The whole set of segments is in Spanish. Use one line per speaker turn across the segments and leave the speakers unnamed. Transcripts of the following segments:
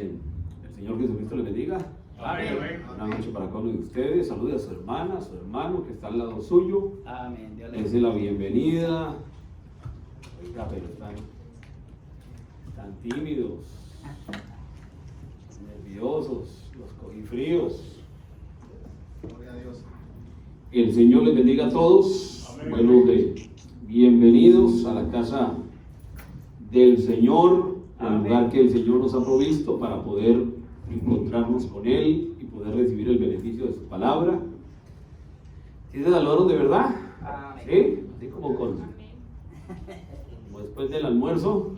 Bien, el Señor Jesucristo le bendiga.
Amén.
Buenas noches para cada uno de ustedes. Salude a su hermana, a su hermano que está al lado suyo.
Amén. Dios le
Les dé la bienvenida. Oiga, pero están tímidos, nerviosos, los cogí fríos.
Gloria a Dios.
El Señor les bendiga a todos.
Amén.
Buenos bienvenidos a la casa del Señor, al
Amén.
lugar que el Señor nos ha provisto para poder encontrarnos con Él y poder recibir el beneficio de su palabra. ¿Sí se saludaron de verdad?
Amén.
¿Sí? Así como después del almuerzo.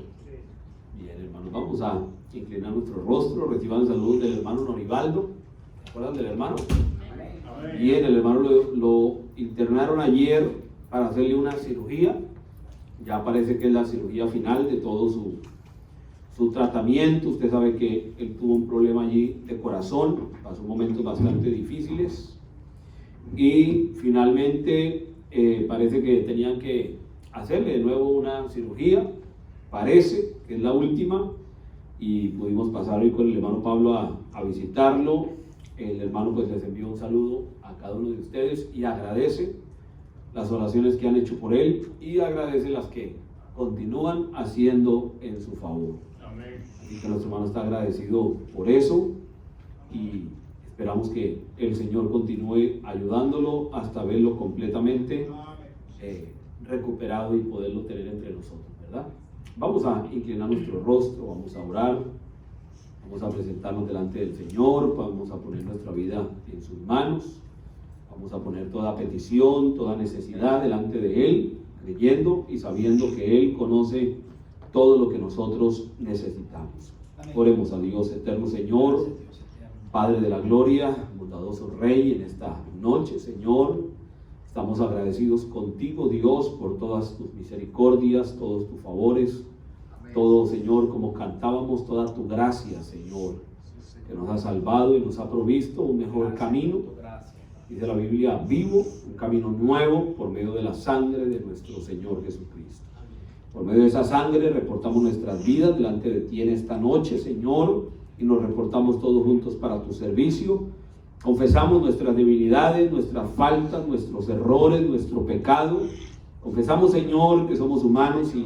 Bien, hermanos, vamos a inclinar nuestro rostro. Reciban el saludo del hermano Noribaldo. ¿Se acuerdan del hermano?
Amén.
Bien, el hermano lo internaron ayer para hacerle una cirugía. Ya parece que es la cirugía final de todo su tratamiento. Usted sabe que él tuvo un problema allí de corazón, pasó momentos bastante difíciles y finalmente parece que tenían que hacerle de nuevo una cirugía. Parece que es la última y pudimos pasar hoy con el hermano Pablo a visitarlo. El hermano pues les envió un saludo a cada uno de ustedes y agradece las oraciones que han hecho por él y agradece las que continúan haciendo en su favor.
Amén.
Así que nuestro hermano está agradecido por eso y esperamos que el Señor continúe ayudándolo hasta verlo completamente recuperado y poderlo tener entre nosotros, ¿verdad? Vamos a inclinar nuestro rostro, vamos a orar, vamos a presentarnos delante del Señor, vamos a poner nuestra vida en sus manos. Vamos a poner toda petición, toda necesidad delante de Él, creyendo y sabiendo que Él conoce todo lo que nosotros necesitamos.
Amén.
Oremos a Dios, eterno Señor, Padre de la gloria, bondadoso Rey, en esta noche, Señor. Estamos agradecidos contigo, Dios, por todas tus misericordias, todos tus favores, todo, Señor, como cantábamos, toda tu gracia, Señor, que nos ha salvado y nos ha provisto un mejor camino. Dice la Biblia, vivo, un camino nuevo por medio de la sangre de nuestro Señor Jesucristo. Por medio de esa sangre reportamos nuestras vidas delante de ti en esta noche, Señor, y nos reportamos todos juntos para tu servicio. Confesamos nuestras debilidades, nuestras faltas, nuestros errores, nuestro pecado. Confesamos, Señor, que somos humanos y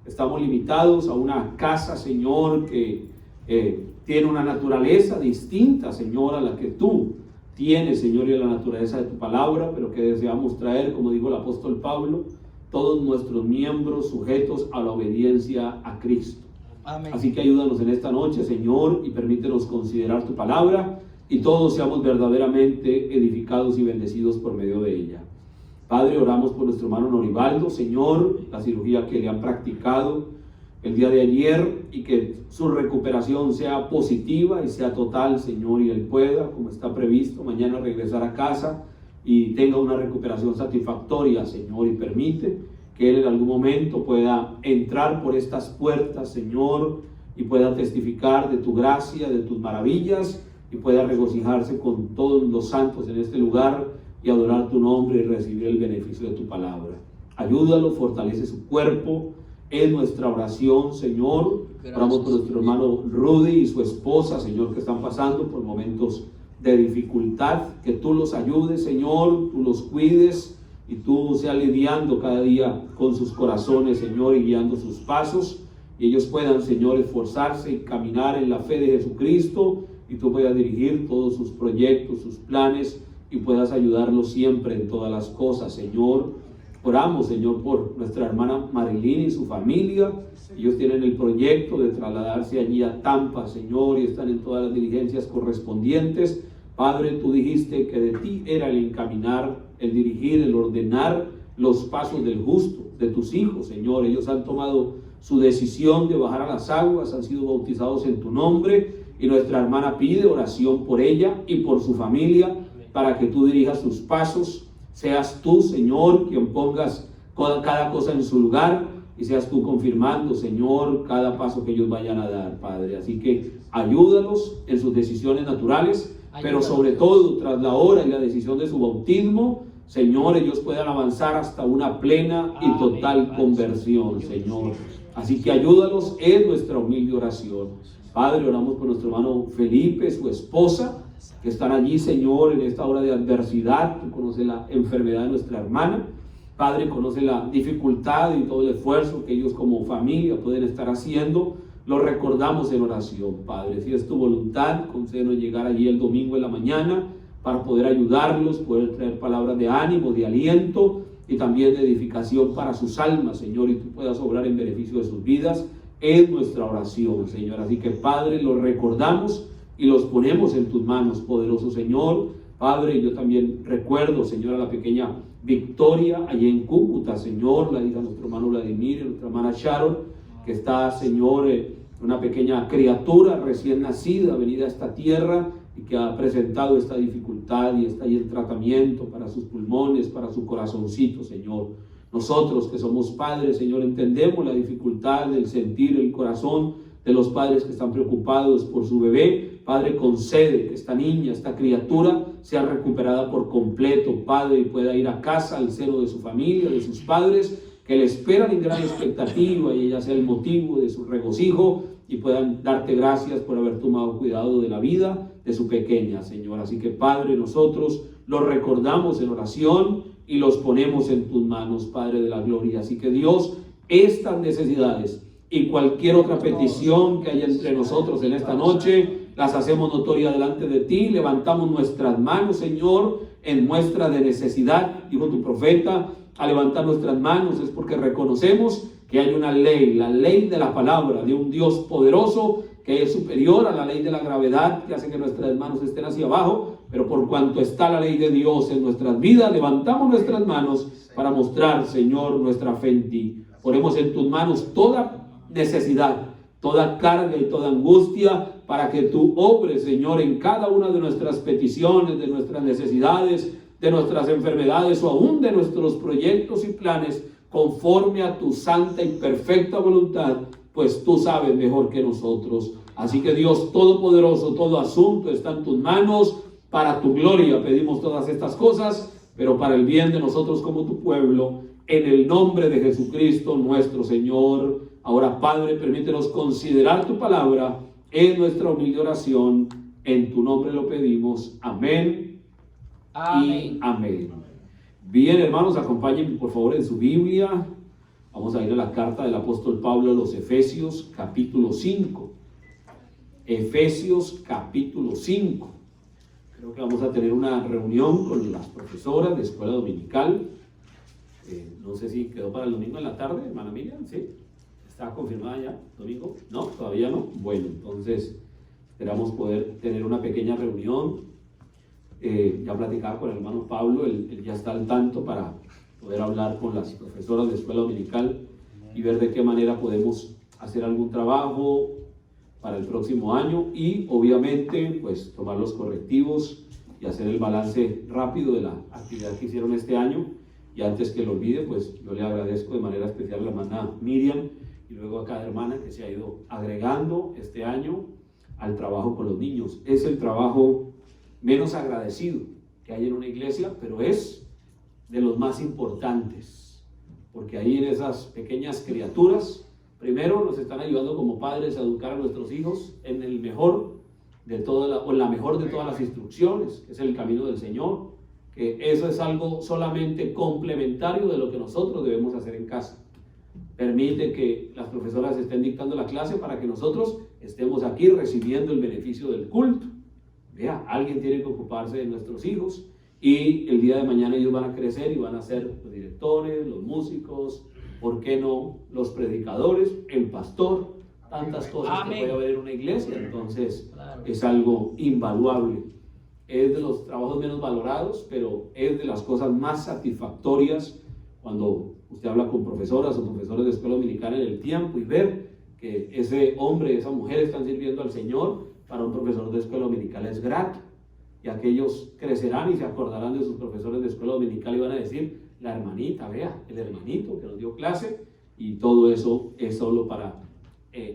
estamos limitados a una casa, Señor, que tiene una naturaleza distinta, Señor, a la que tú tienes, Señor, y a la naturaleza de tu palabra, pero que deseamos traer, como dijo el apóstol Pablo, todos nuestros miembros sujetos a la obediencia a Cristo.
Amén.
Así que ayúdanos en esta noche, Señor, y permítenos considerar tu palabra y todos seamos verdaderamente edificados y bendecidos por medio de ella. Padre, oramos por nuestro hermano Noribaldo, Señor, la cirugía que le han practicado el día de ayer y que su recuperación sea positiva y sea total, Señor, y él pueda, como está previsto, mañana regresar a casa y tenga una recuperación satisfactoria, Señor, y permite que él en algún momento pueda entrar por estas puertas, Señor, y pueda testificar de tu gracia, de tus maravillas, y pueda regocijarse con todos los santos en este lugar y adorar tu nombre y recibir el beneficio de tu palabra. Ayúdalo, fortalece su cuerpo. Es nuestra oración, Señor. Oramos por nuestro hermano Rudy y su esposa, Señor, que están pasando por momentos de dificultad. Que tú los ayudes, Señor, tú los cuides y tú seas lidiando cada día con sus corazones, Señor, y guiando sus pasos. Y ellos puedan, Señor, esforzarse y caminar en la fe de Jesucristo y tú puedas dirigir todos sus proyectos, sus planes y puedas ayudarlos siempre en todas las cosas, Señor. Oramos, Señor, por nuestra hermana Marilyn y su familia. Ellos tienen el proyecto de trasladarse allí a Tampa, Señor, y están en todas las diligencias correspondientes. Padre, tú dijiste que de ti era el encaminar, el dirigir, el ordenar los pasos del justo, de tus hijos, Señor. Ellos han tomado su decisión de bajar a las aguas, han sido bautizados en tu nombre, y nuestra hermana pide oración por ella y por su familia, para que tú dirijas sus pasos. Seas tú, Señor, quien pongas cada cosa en su lugar y seas tú confirmando, Señor, cada paso que ellos vayan a dar, Padre. Así que ayúdalos en sus decisiones naturales, pero sobre todo tras la hora y la decisión de su bautismo, Señor, ellos puedan avanzar hasta una plena y total conversión, Señor. Así que ayúdalos, es nuestra humilde oración. Padre, oramos por nuestro hermano Felipe, su esposa, que están allí, Señor, en esta hora de adversidad. Tú conoces la enfermedad de nuestra hermana. Padre, conoce la dificultad y todo el esfuerzo que ellos como familia pueden estar haciendo. Lo recordamos en oración, Padre. Si es tu voluntad, concédenos llegar allí el domingo en la mañana para poder ayudarlos, poder traer palabras de ánimo, de aliento y también de edificación para sus almas, Señor, y tú puedas obrar en beneficio de sus vidas. Es nuestra oración, Señor. Así que, Padre, los recordamos y los ponemos en tus manos, poderoso Señor. Padre, yo también recuerdo, Señor, a la pequeña Victoria allí en Cúcuta, Señor, la hija de nuestro hermano Vladimir y nuestra hermana Sharon, que está, Señor, una pequeña criatura recién nacida, venida a esta tierra y que ha presentado esta dificultad y está ahí en tratamiento para sus pulmones, para su corazoncito, Señor. Nosotros que somos padres, Señor, entendemos la dificultad del sentir el corazón de los padres que están preocupados por su bebé. Padre, concede que esta niña, esta criatura, sea recuperada por completo, Padre, y pueda ir a casa, al seno de su familia, de sus padres, que le esperan en gran expectativa y ella sea el motivo de su regocijo y puedan darte gracias por haber tomado cuidado de la vida de su pequeña, Señor. Así que, Padre, nosotros los recordamos en oración y los ponemos en tus manos, Padre de la gloria. Así que, Dios, estas necesidades y cualquier otra petición que haya entre nosotros en esta noche, las hacemos notoria delante de ti. Levantamos nuestras manos, Señor, en muestra de necesidad. Dijo tu profeta, a levantar nuestras manos es porque reconocemos que hay una ley, la ley de la palabra, de un Dios poderoso que es superior a la ley de la gravedad, que hace que nuestras manos estén hacia abajo. Pero por cuanto está la ley de Dios en nuestras vidas, levantamos nuestras manos para mostrar, Señor, nuestra fe en ti. Ponemos en tus manos toda necesidad, toda carga y toda angustia, para que tú obres, Señor, en cada una de nuestras peticiones, de nuestras necesidades, de nuestras enfermedades o aún de nuestros proyectos y planes, conforme a tu santa y perfecta voluntad, pues tú sabes mejor que nosotros. Así que, Dios Todopoderoso, todo asunto está en tus manos. Para tu gloria pedimos todas estas cosas, pero para el bien de nosotros como tu pueblo, en el nombre de Jesucristo nuestro Señor. Ahora, Padre, permítenos considerar tu palabra en nuestra humilde oración. En tu nombre lo pedimos. Amén.
Amén.
Y amén. Bien, hermanos, acompáñenme por favor en su Biblia. Vamos a ir a la carta del apóstol Pablo a los Efesios, capítulo 5. Efesios, capítulo 5. Creo que vamos a tener una reunión con las profesoras de escuela dominical. No sé si quedó para el domingo en la tarde, hermana Miriam, ¿sí? ¿Está confirmada ya? ¿Domingo? No, todavía no. Bueno, entonces esperamos poder tener una pequeña reunión. Ya platicaba con el hermano Pablo, él ya está al tanto para poder hablar con las profesoras de escuela dominical y ver de qué manera podemos hacer algún trabajo para el próximo año y obviamente pues tomar los correctivos y hacer el balance rápido de la actividad que hicieron este año. Y antes que lo olvide, pues yo le agradezco de manera especial a la hermana Miriam y luego a cada hermana que se ha ido agregando este año al trabajo con los niños. Es el trabajo menos agradecido que hay en una iglesia, pero es de los más importantes, porque ahí en esas pequeñas criaturas, primero nos están ayudando como padres a educar a nuestros hijos en el mejor de la mejor de todas las instrucciones, que es el camino del Señor, que eso es algo solamente complementario de lo que nosotros debemos hacer en casa. Permite que las profesoras estén dictando la clase para que nosotros estemos aquí recibiendo el beneficio del culto. Vea, alguien tiene que ocuparse de nuestros hijos y el día de mañana ellos van a crecer y van a ser los directores, los músicos, ¿por qué no? Los predicadores, el pastor, tantas cosas
Amén.
que puede haber en una iglesia. Entonces,
Claro.
es algo invaluable. Es de los trabajos menos valorados, pero es de las cosas más satisfactorias cuando usted habla con profesoras o profesores de escuela dominical en el tiempo y ver que ese hombre, esa mujer están sirviendo al Señor. Para un profesor de escuela dominical es grato, y aquellos crecerán y se acordarán de sus profesores de escuela dominical y van a decir, la hermanita, vea, el hermanito que nos dio clase, y todo eso es solo para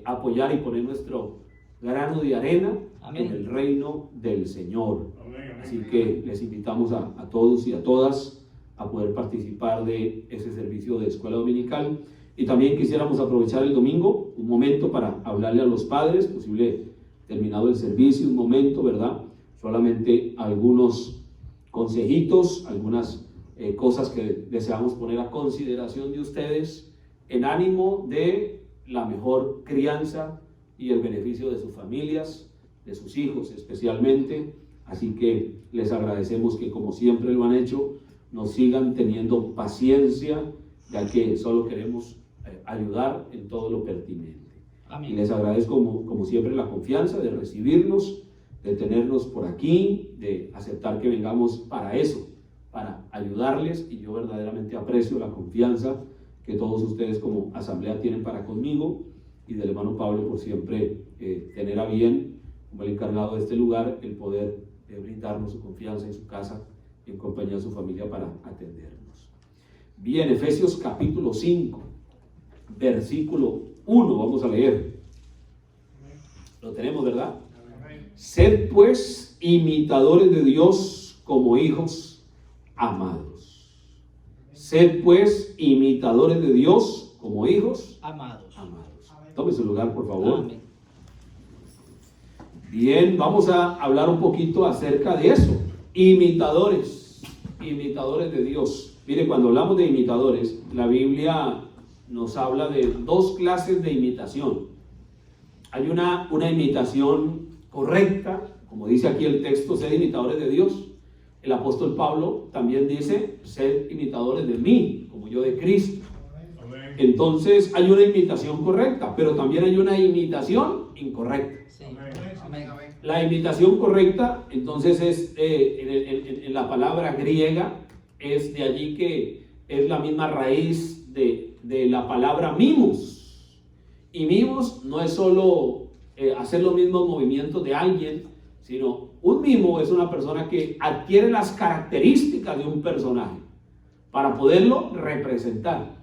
apoyar y poner nuestro grano de arena
Amén.
en el reino del Señor.
Amén.
Así que les invitamos a todos y a todas a poder participar de ese servicio de escuela dominical. Y también quisiéramos aprovechar el domingo, un momento para hablarle a los padres, posible terminado el servicio, un momento, ¿verdad? Solamente algunos consejitos, algunas cosas que deseamos poner a consideración de ustedes en ánimo de la mejor crianza y el beneficio de sus familias, de sus hijos especialmente. Así que les agradecemos que, como siempre lo han hecho, nos sigan teniendo paciencia, ya que solo queremos ayudar en todo lo pertinente. Amén. Y les agradezco como siempre la confianza de recibirnos, de tenernos por aquí, de aceptar que vengamos para eso, para ayudarles, y yo verdaderamente aprecio la confianza que todos ustedes como asamblea tienen para conmigo, y del hermano Pablo por siempre tener a bien, como el encargado de este lugar, el poder brindarnos su confianza en su casa y en compañía de su familia para atendernos. Bien, Efesios capítulo 5, versículo 1, vamos a leer. Lo tenemos, ¿verdad? Sed pues imitadores de Dios como hijos amados. Sed pues imitadores de Dios como hijos amados. Tome su lugar, por favor. Amén. Bien, vamos a hablar un poquito acerca de eso. Imitadores de Dios. Mire, cuando hablamos de imitadores, la Biblia nos habla de dos clases de imitación. Hay una imitación correcta, como dice aquí el texto, sed imitadores de Dios. El apóstol Pablo también dice, sed imitadores de mí, como yo de Cristo. Amén. Entonces hay una imitación correcta, pero también hay una imitación incorrecta. Sí. Amén. La imitación correcta, entonces, es en la palabra griega, es de allí que es la misma raíz de la palabra mimos. Y mimos no es solo hacer los mismos movimientos de alguien, sino un mimo es una persona que adquiere las características de un personaje para poderlo representar.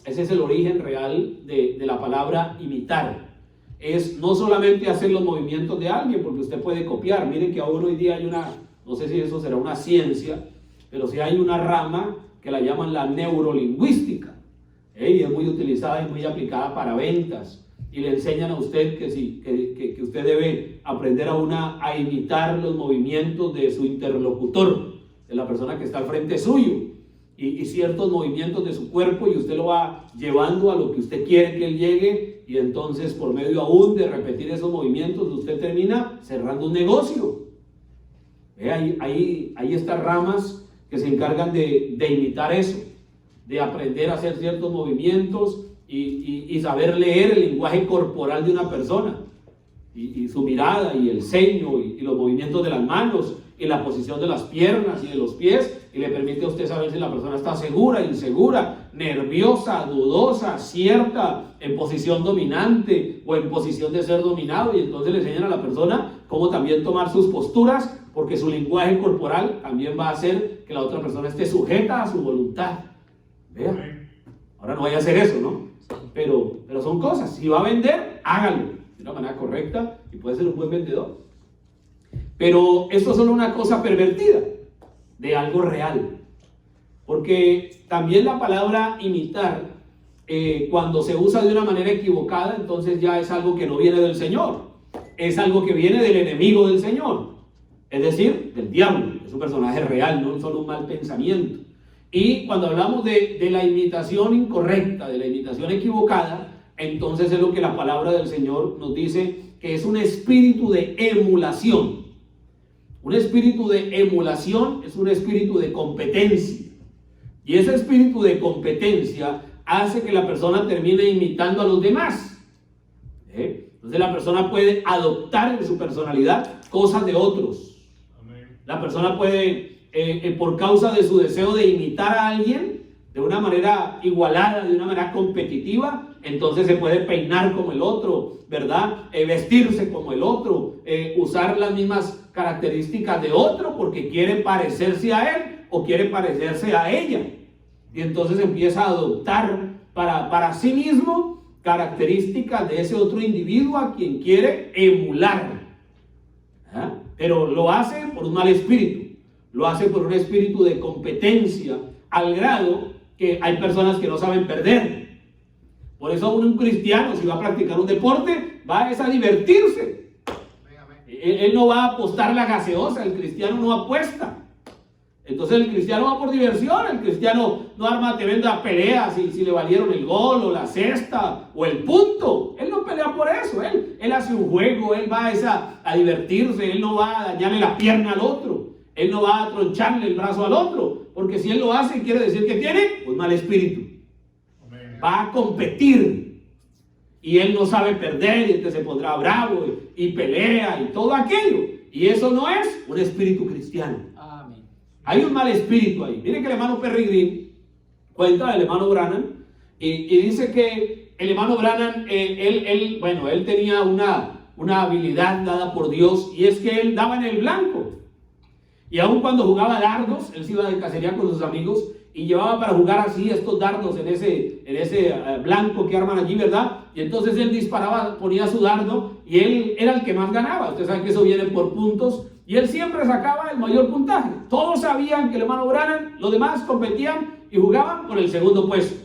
Ese es el origen real de la palabra imitar. Es no solamente hacer los movimientos de alguien, porque usted puede copiar. Miren que aún hoy día hay no sé si eso será una ciencia, pero sí hay una rama que la llaman la neurolingüística, y es muy utilizada y muy aplicada para ventas. Y le enseñan a usted que usted debe aprender a imitar los movimientos de su interlocutor, de la persona que está al frente suyo, y ciertos movimientos de su cuerpo, y usted lo va llevando a lo que usted quiere que él llegue, y entonces por medio aún de repetir esos movimientos usted termina cerrando un negocio. Hay estas ramas que se encargan de imitar eso, de aprender a hacer ciertos movimientos y saber leer el lenguaje corporal de una persona, y su mirada y el ceño y los movimientos de las manos y la posición de las piernas y de los pies, y le permite a usted saber si la persona está segura, insegura, nerviosa, dudosa, cierta, en posición dominante o en posición de ser dominado. Y entonces le enseñan a la persona cómo también tomar sus posturas, porque su lenguaje corporal también va a hacer que la otra persona esté sujeta a su voluntad. Vea, ahora no vaya a hacer eso, ¿no? Pero son cosas. Si va a vender, hágalo de una manera correcta y puede ser un buen vendedor. Pero esto es solo una cosa pervertida de algo real, porque también la palabra imitar, cuando se usa de una manera equivocada, entonces ya es algo que no viene del Señor, es algo que viene del enemigo del Señor, es decir, del diablo. Es un personaje real, no solo un mal pensamiento. Y cuando hablamos de la imitación incorrecta, de la imitación equivocada, entonces es lo que la palabra del Señor nos dice, que es un espíritu de emulación. Un espíritu de emulación es un espíritu de competencia. Y ese espíritu de competencia hace que la persona termine imitando a los demás. Entonces la persona puede adoptar en su personalidad cosas de otros. Amén. La persona puede, por causa de su deseo de imitar a alguien de una manera igualada, de una manera competitiva, entonces se puede peinar como el otro, ¿verdad? Vestirse como el otro, usar las mismas características de otro porque quiere parecerse a él o quiere parecerse a ella. Y entonces empieza a adoptar para sí mismo características de ese otro individuo a quien quiere emular. Pero lo hace por un mal espíritu, lo hace por un espíritu de competencia, al grado que hay personas que no saben perder. Por eso un cristiano, si va a practicar un deporte, va a divertirse. Él no va a apostar la gaseosa, el cristiano no apuesta. Entonces el cristiano va por diversión, el cristiano no arma tremenda pelea si le valieron el gol o la cesta o el punto. Él no pelea por eso, él hace un juego, él va a divertirse, él no va a dañarle la pierna al otro, él no va a troncharle el brazo al otro, porque si él lo hace quiere decir que tiene un mal espíritu. Va a competir y él no sabe perder y entonces se pondrá bravo y pelea y todo aquello. Y eso no es un espíritu cristiano.
Amén.
Hay un mal espíritu ahí. Mire que el hermano Perry Green cuenta del hermano Branham y dice que el hermano Branham, él tenía una habilidad dada por Dios, y es que él daba en el blanco. Y aun cuando jugaba dardos, él se iba de cacería con sus amigos y llevaba para jugar así estos dardos en ese blanco que arman allí, ¿verdad? Y entonces él disparaba, ponía su dardo y él era el que más ganaba. Ustedes saben que eso viene por puntos y él siempre sacaba el mayor puntaje. Todos sabían que el hermano Branham, los demás competían y jugaban por el segundo puesto.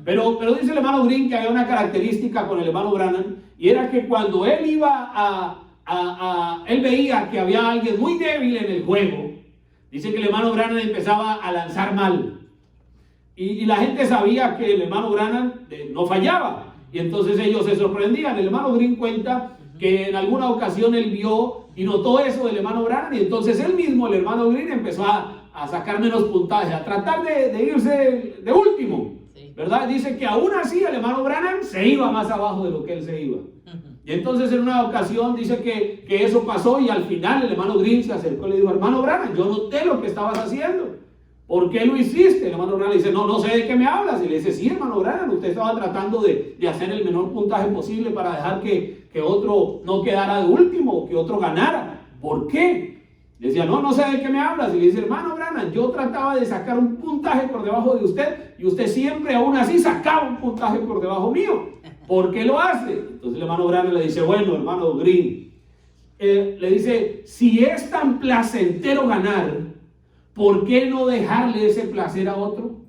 Pero dice el hermano Green que había una característica con el hermano Branham, y era que cuando él iba él veía que había alguien muy débil en el juego. Dice que el hermano Branham empezaba a lanzar mal. Y la gente sabía que el hermano Branham no fallaba. Y entonces ellos se sorprendían. El hermano Green cuenta que en alguna ocasión él vio y notó eso del hermano Branham. Y entonces él mismo, el hermano Green, empezó a sacar menos puntaje, a tratar de irse de último. ¿Verdad? Dice que aún así el hermano Branham se iba más abajo de lo que él se iba. Y entonces en una ocasión dice que eso pasó, y al final el hermano Green se acercó y le dijo: hermano Branham, yo noté lo que estabas haciendo. ¿Por qué lo hiciste? El hermano Branham le dice: no sé de qué me hablas. Y le dice: sí, hermano Branham, usted estaba tratando de hacer el menor puntaje posible para dejar que otro no quedara de último o que otro ganara. ¿Por qué? Le decía: no sé de qué me hablas. Y le dice: hermano Branham, yo trataba de sacar un puntaje por debajo de usted y usted siempre aún así sacaba un puntaje por debajo mío. ¿Por qué lo hace? Entonces el hermano Branham le dice: bueno, hermano Green, le dice: si es tan placentero ganar, ¿por qué no dejarle ese placer a otro?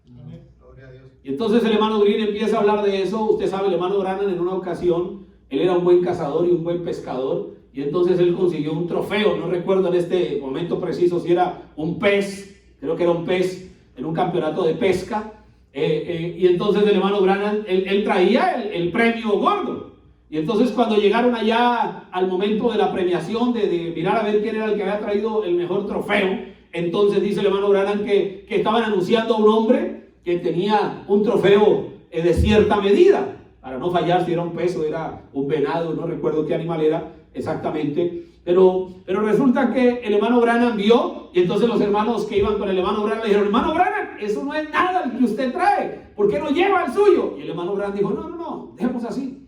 Gloria a Dios.
Y entonces el hermano Green empieza a hablar de eso. Usted sabe, el hermano Branham en una ocasión, él era un buen cazador y un buen pescador, y entonces él consiguió un trofeo. No recuerdo en este momento preciso si era un pez, creo que era un pez en un campeonato de pesca. Y entonces el hermano Branham, él traía el premio gordo. Y entonces cuando llegaron allá al momento de la premiación, de mirar a ver quién era el que había traído el mejor trofeo, entonces dice el hermano Branham que estaban anunciando a un hombre que tenía un trofeo de cierta medida, para no fallar si era un pez o era un venado, no recuerdo qué animal era exactamente. Pero resulta que el hermano Branham vio, y entonces los hermanos que iban con el hermano Branham le dijeron: hermano Branham, eso no es nada el que usted trae, ¿por qué no lleva el suyo? Y el hermano Branham dijo: no, dejemos así.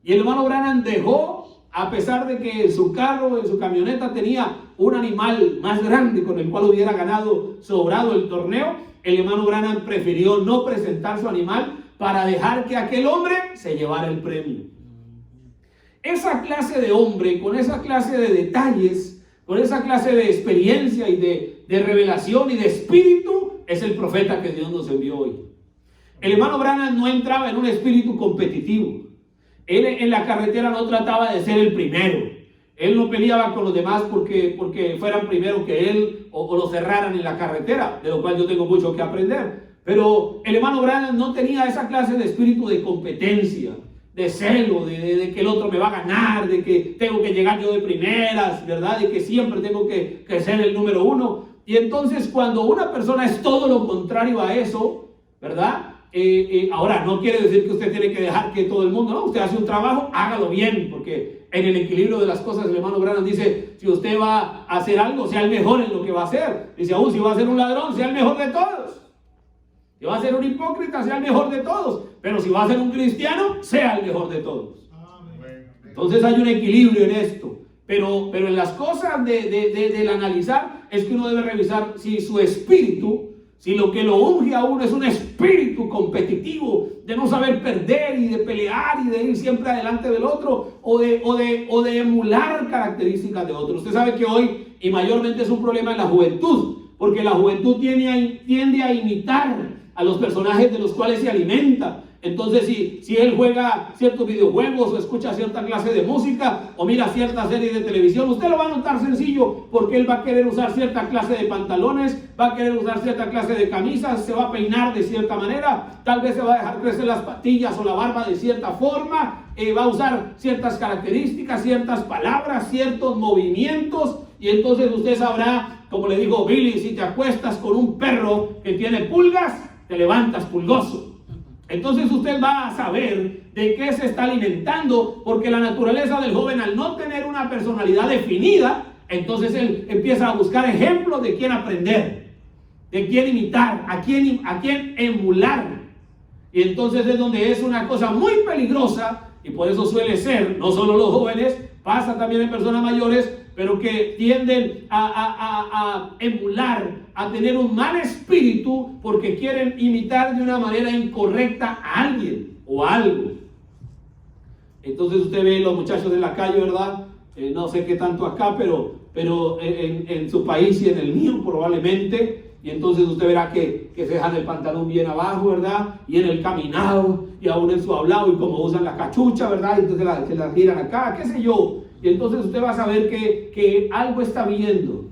Y el hermano Branham dejó, a pesar de que en su carro, en su camioneta tenía un animal más grande con el cual hubiera ganado sobrado el torneo, el hermano Branham prefirió no presentar su animal para dejar que aquel hombre se llevara el premio. Esa clase de hombre, con esa clase de detalles, con esa clase de experiencia y de revelación y de espíritu, es el profeta que Dios nos envió hoy. El hermano Branham no entraba en un espíritu competitivo. Él en la carretera no trataba de ser el primero. Él no peleaba con los demás porque fueran primero que él o lo cerraran en la carretera, de lo cual yo tengo mucho que aprender. Pero el hermano Branham no tenía esa clase de espíritu de competencia, de celo, de que el otro me va a ganar, de que tengo que llegar yo de primeras, ¿verdad? De que siempre tengo que ser el número uno. Y entonces cuando una persona es todo lo contrario a eso, ¿verdad? Ahora, no quiere decir que usted tiene que dejar que todo el mundo, no, usted hace un trabajo, hágalo bien, porque en el equilibrio de las cosas el hermano Branham dice: si usted va a hacer algo, sea el mejor en lo que va a hacer. Dice: aún si va a ser un ladrón, sea el mejor de todos. Si va a ser un hipócrita, sea el mejor de todos. Pero si va a ser un cristiano, sea el mejor de todos. Entonces hay un equilibrio en esto. Pero en las cosas del analizar, es que uno debe revisar si su espíritu, si lo que lo unge a uno es un espíritu competitivo, de no saber perder y de pelear y de ir siempre adelante del otro, o de emular características de otros. Usted sabe que hoy, y mayormente es un problema en la juventud, porque la juventud tiende a imitar a los personajes de los cuales se alimenta. Entonces, si él juega ciertos videojuegos o escucha cierta clase de música o mira cierta serie de televisión, usted lo va a notar sencillo, porque él va a querer usar cierta clase de pantalones, va a querer usar cierta clase de camisas, se va a peinar de cierta manera, tal vez se va a dejar crecer las patillas o la barba de cierta forma, va a usar ciertas características, ciertas palabras, ciertos movimientos, y entonces usted sabrá, como le dijo Billy, si te acuestas con un perro que tiene pulgas, te levantas pulgoso. Entonces usted va a saber de qué se está alimentando, porque la naturaleza del joven, al no tener una personalidad definida, entonces él empieza a buscar ejemplos de quién aprender, de quién imitar, a quién emular. Y entonces es donde es una cosa muy peligrosa, y por eso suele ser, no solo los jóvenes, pasa también en personas mayores, pero que tienden a emular, a tener un mal espíritu porque quieren imitar de una manera incorrecta a alguien o a algo. Entonces usted ve los muchachos en la calle, ¿verdad? No sé qué tanto acá, pero en su país y en el mío probablemente. Y entonces usted verá que se dejan el pantalón bien abajo, ¿verdad? Y en el caminado, y aún en su hablado, y como usan la cachucha, ¿verdad? Y entonces se la giran acá, qué sé yo. Y entonces usted va a saber que algo está viendo,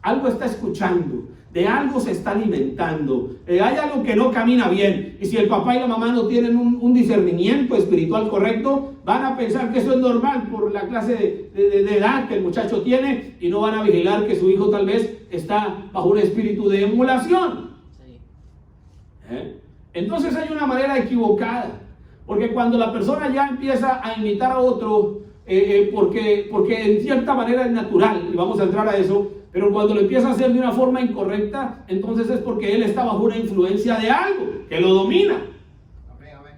algo está escuchando, de algo se está alimentando, hay algo que no camina bien. Y si el papá y la mamá no tienen un discernimiento espiritual correcto, van a pensar que eso es normal por la clase de edad que el muchacho tiene, y no van a vigilar que su hijo tal vez está bajo un espíritu de emulación. Sí. Entonces hay una manera equivocada, porque cuando la persona ya empieza a imitar a otro, porque en cierta manera es natural, y vamos a entrar a eso, pero cuando lo empieza a hacer de una forma incorrecta, entonces es porque él está bajo una influencia de algo que lo domina.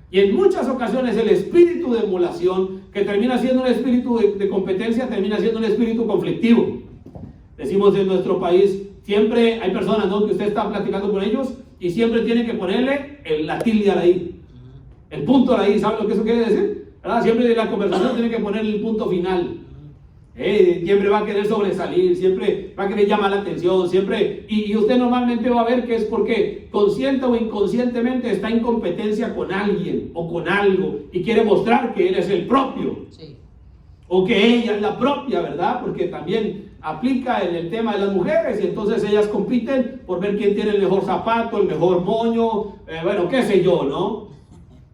Y en muchas ocasiones el espíritu de emulación, que termina siendo un espíritu de competencia, termina siendo un espíritu conflictivo. Decimos en nuestro país, siempre hay personas, ¿no?, que usted está platicando con ellos y siempre tiene que ponerle la tilde a la I, el punto a la I. ¿Sabe lo que eso quiere decir? ¿Verdad? Siempre la conversación tiene que ponerle el punto final. Siempre va a querer sobresalir, siempre va a querer llamar la atención, siempre, y usted normalmente va a ver que es porque consciente o inconscientemente está en competencia con alguien o con algo y quiere mostrar que él es el propio, sí, o que ella es la propia, ¿verdad? Porque también aplica en el tema de las mujeres, y entonces ellas compiten por ver quién tiene el mejor zapato, el mejor moño, bueno, qué sé yo, ¿no?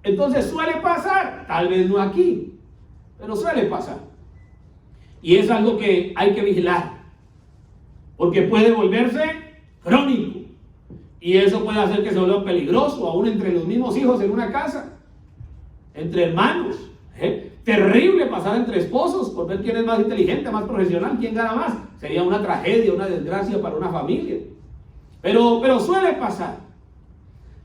Entonces suele pasar, tal vez no aquí, pero suele pasar. Y es algo que hay que vigilar, porque puede volverse crónico. Y eso puede hacer que se vuelva peligroso, aún entre los mismos hijos en una casa, entre hermanos. Terrible pasar entre esposos por ver quién es más inteligente, más profesional, quién gana más. Sería una tragedia, una desgracia para una familia. Pero suele pasar.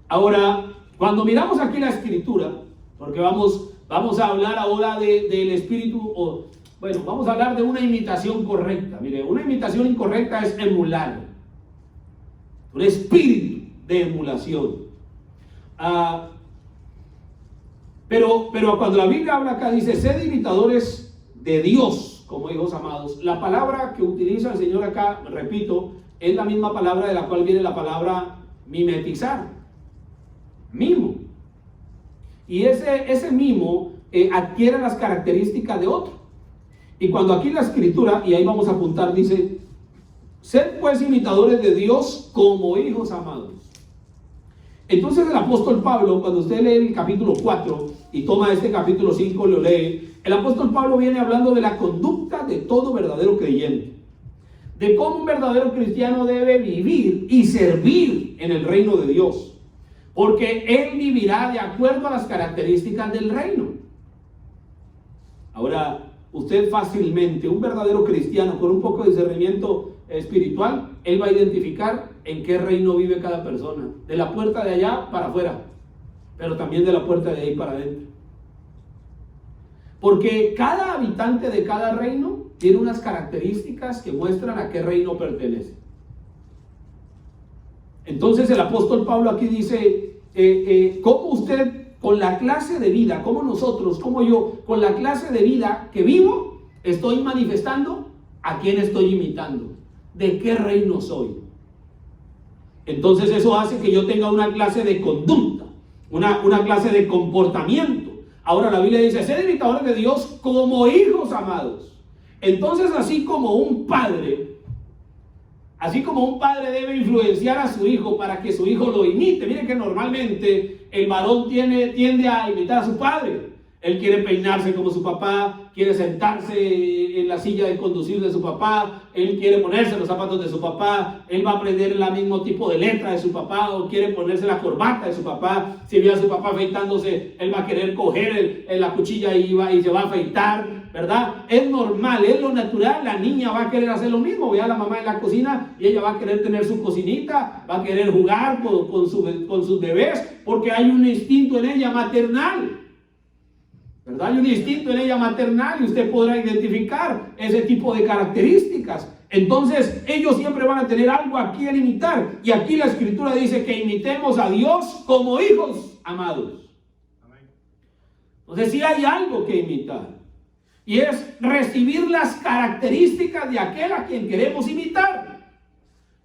Ahora, cuando miramos aquí la escritura, porque vamos a hablar ahora del espíritu, bueno, vamos a hablar de una imitación correcta. Mire, una imitación incorrecta es emular. Un espíritu de emulación. Pero cuando la Biblia habla acá, dice, sed imitadores de Dios como hijos amados. La palabra que utiliza el Señor acá, repito, es la misma palabra de la cual viene la palabra mimetizar. Mimo. Y ese mimo adquiere las características de otro. Y cuando aquí la escritura, y ahí vamos a apuntar, dice, sed pues imitadores de Dios como hijos amados. Entonces el apóstol Pablo, cuando usted lee el capítulo 4 y toma este capítulo 5 y lo lee, el apóstol Pablo viene hablando de la conducta de todo verdadero creyente, de cómo un verdadero cristiano debe vivir y servir en el reino de Dios, porque él vivirá de acuerdo a las características del reino. Ahora, usted fácilmente, un verdadero cristiano con un poco de discernimiento espiritual, él va a identificar en qué reino vive cada persona, de la puerta de allá para afuera, pero también de la puerta de ahí para adentro. Porque cada habitante de cada reino tiene unas características que muestran a qué reino pertenece. Entonces el apóstol Pablo aquí dice, ¿cómo usted con la clase de vida, como nosotros, como yo, con la clase de vida que vivo, estoy manifestando a quién estoy imitando? ¿De qué reino soy? Entonces eso hace que yo tenga una clase de conducta, una clase de comportamiento. Ahora la Biblia dice, sed imitadores de Dios como hijos amados. Entonces, así como un padre debe influenciar a su hijo para que su hijo lo imite. Miren que normalmente el varón tiende a imitar a su padre. Él quiere peinarse como su papá, quiere sentarse en la silla de conducir de su papá, él quiere ponerse los zapatos de su papá, él va a aprender el mismo tipo de letra de su papá, o quiere ponerse la corbata de su papá. Si ve a su papá afeitándose, él va a querer coger la cuchilla y se va a afeitar, ¿verdad? Es normal, es lo natural. La niña va a querer hacer lo mismo. Ve a la mamá en la cocina y ella va a querer tener su cocinita, va a querer jugar con sus bebés, porque hay un instinto en ella maternal, ¿verdad? Hay un instinto en ella maternal y usted podrá identificar ese tipo de características. Entonces ellos siempre van a tener algo a quien imitar, y aquí la escritura dice que imitemos a Dios como hijos amados. Entonces sí hay algo que imitar, y es recibir las características de aquel a quien queremos imitar.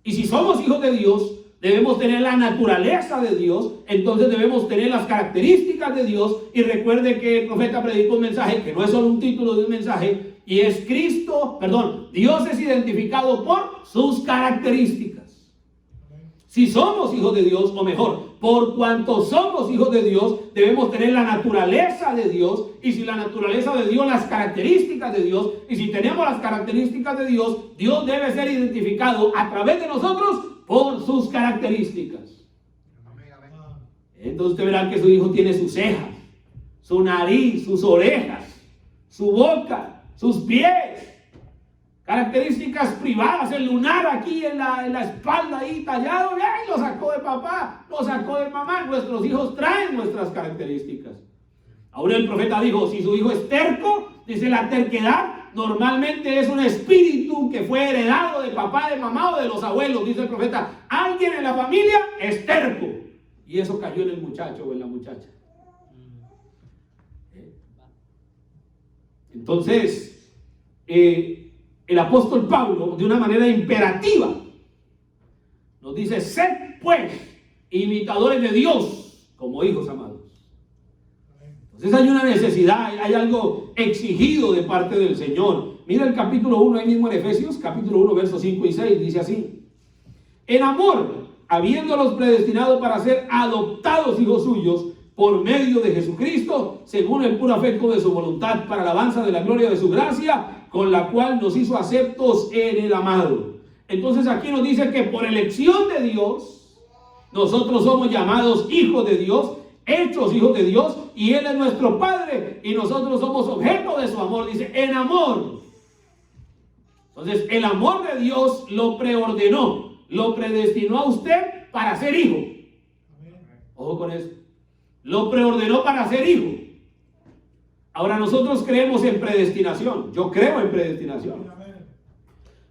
Y si somos hijos de Dios, debemos tener la naturaleza de Dios, entonces debemos tener las características de Dios. Y recuerde que el profeta predicó un mensaje que no es solo un título de un mensaje, y es Dios es identificado por sus características. Si somos hijos de Dios, o mejor, por cuanto somos hijos de Dios, debemos tener la naturaleza de Dios. Y si la naturaleza de Dios, las características de Dios, y si tenemos las características de Dios, Dios debe ser identificado a través de nosotros por sus características. Entonces usted verá que su hijo tiene sus cejas, su nariz, sus orejas, su boca, sus pies, características privadas, el lunar aquí en la espalda ahí tallado. ¡Ay, lo sacó de papá, lo sacó de mamá! Nuestros hijos traen nuestras características. Ahora el profeta dijo, si su hijo es terco, dice, la terquedad normalmente es un espíritu que fue heredado de papá, de mamá o de los abuelos. Dice el profeta, alguien en la familia es terco, y eso cayó en el muchacho o en la muchacha. Entonces el apóstol Pablo, de una manera imperativa, nos dice, sed pues imitadores de Dios como hijos amados. Entonces hay una necesidad, hay algo exigido de parte del Señor. Mira el capítulo 1 ahí mismo en Efesios, capítulo 1, versos 5 y 6, dice así: en amor, habiéndolos predestinado para ser adoptados hijos suyos por medio de Jesucristo, según el puro afecto de su voluntad, para alabanza de la gloria de su gracia, con la cual nos hizo aceptos en el amado. Entonces aquí nos dice que por elección de Dios, nosotros somos llamados hijos de Dios, hechos hijos de Dios, y Él es nuestro Padre, y nosotros somos objeto de su amor. Dice, en amor. Entonces, el amor de Dios lo preordenó, lo predestinó a usted para ser hijo. Ojo con eso. Lo preordenó para ser hijo. Ahora, nosotros creemos en predestinación. Yo creo en predestinación.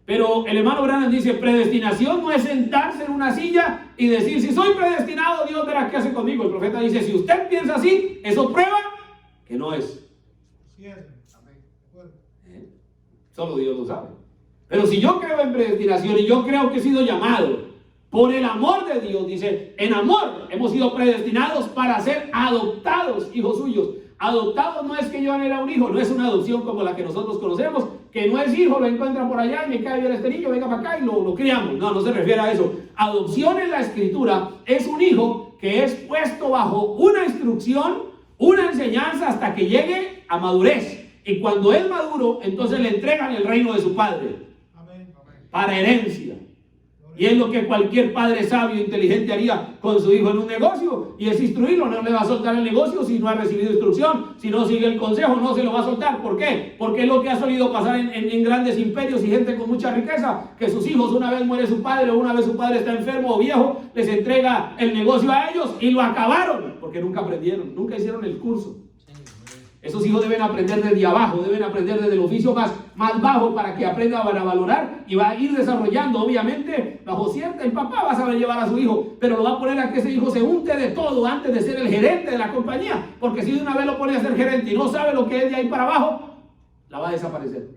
Pero el hermano Branham dice, predestinación no es sentarse en una silla y decir, si soy predestinado, Dios verá qué hace conmigo. El profeta dice, si usted piensa así, eso prueba que no es. Solo Dios lo sabe. Pero si yo creo en predestinación y yo creo que he sido llamado por el amor de Dios, dice, en amor hemos sido predestinados para ser adoptados hijos suyos. Adoptado no es que yo era un hijo, no es una adopción como la que nosotros conocemos, que no es hijo, lo encuentran por allá y me cae bien este niño, venga para acá y lo criamos. No, no se refiere a eso. Adopción en la escritura es un hijo que es puesto bajo una instrucción, una enseñanza hasta que llegue a madurez. Y cuando es maduro, entonces le entregan el reino de su padre. Amén. Para herencia. Y es lo que cualquier padre sabio e inteligente haría con su hijo en un negocio, y es instruirlo. No le va a soltar el negocio si no ha recibido instrucción, si no sigue el consejo, no se lo va a soltar. ¿Por qué? Porque es lo que ha solido pasar en grandes imperios y gente con mucha riqueza, que sus hijos, una vez muere su padre o una vez su padre está enfermo o viejo, les entrega el negocio a ellos y lo acabaron, porque nunca aprendieron, nunca hicieron el curso. Esos hijos deben aprender desde abajo, deben aprender desde el oficio más bajo, para que aprendan a valorar, y va a ir desarrollando, obviamente, bajo cierta. El papá va a saber llevar a su hijo, pero lo va a poner a que ese hijo se unte de todo antes de ser el gerente de la compañía, porque si de una vez lo pone a ser gerente y no sabe lo que es de ahí para abajo, la va a desaparecer.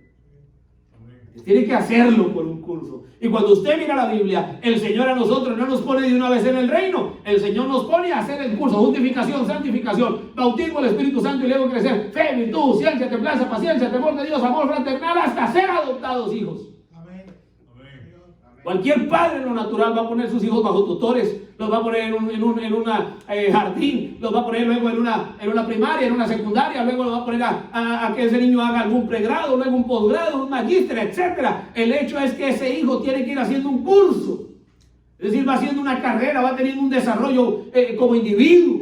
Tiene que hacerlo por un curso. Y cuando usted mira la Biblia, el Señor a nosotros no nos pone de una vez en el reino. El Señor nos pone a hacer el curso: justificación, santificación, bautismo del Espíritu Santo y luego crecer, fe, virtud, ciencia, templanza, paciencia, temor de Dios, amor fraternal, hasta ser adoptados hijos.
Amén.
Cualquier padre en lo natural va a poner sus hijos bajo tutores, los va a poner en una jardín, los va a poner luego en una primaria, en una secundaria, luego los va a poner a que ese niño haga algún pregrado, luego un posgrado, un magíster, etc. El hecho es que ese hijo tiene que ir haciendo un curso, es decir, va haciendo una carrera, va teniendo un desarrollo como individuo.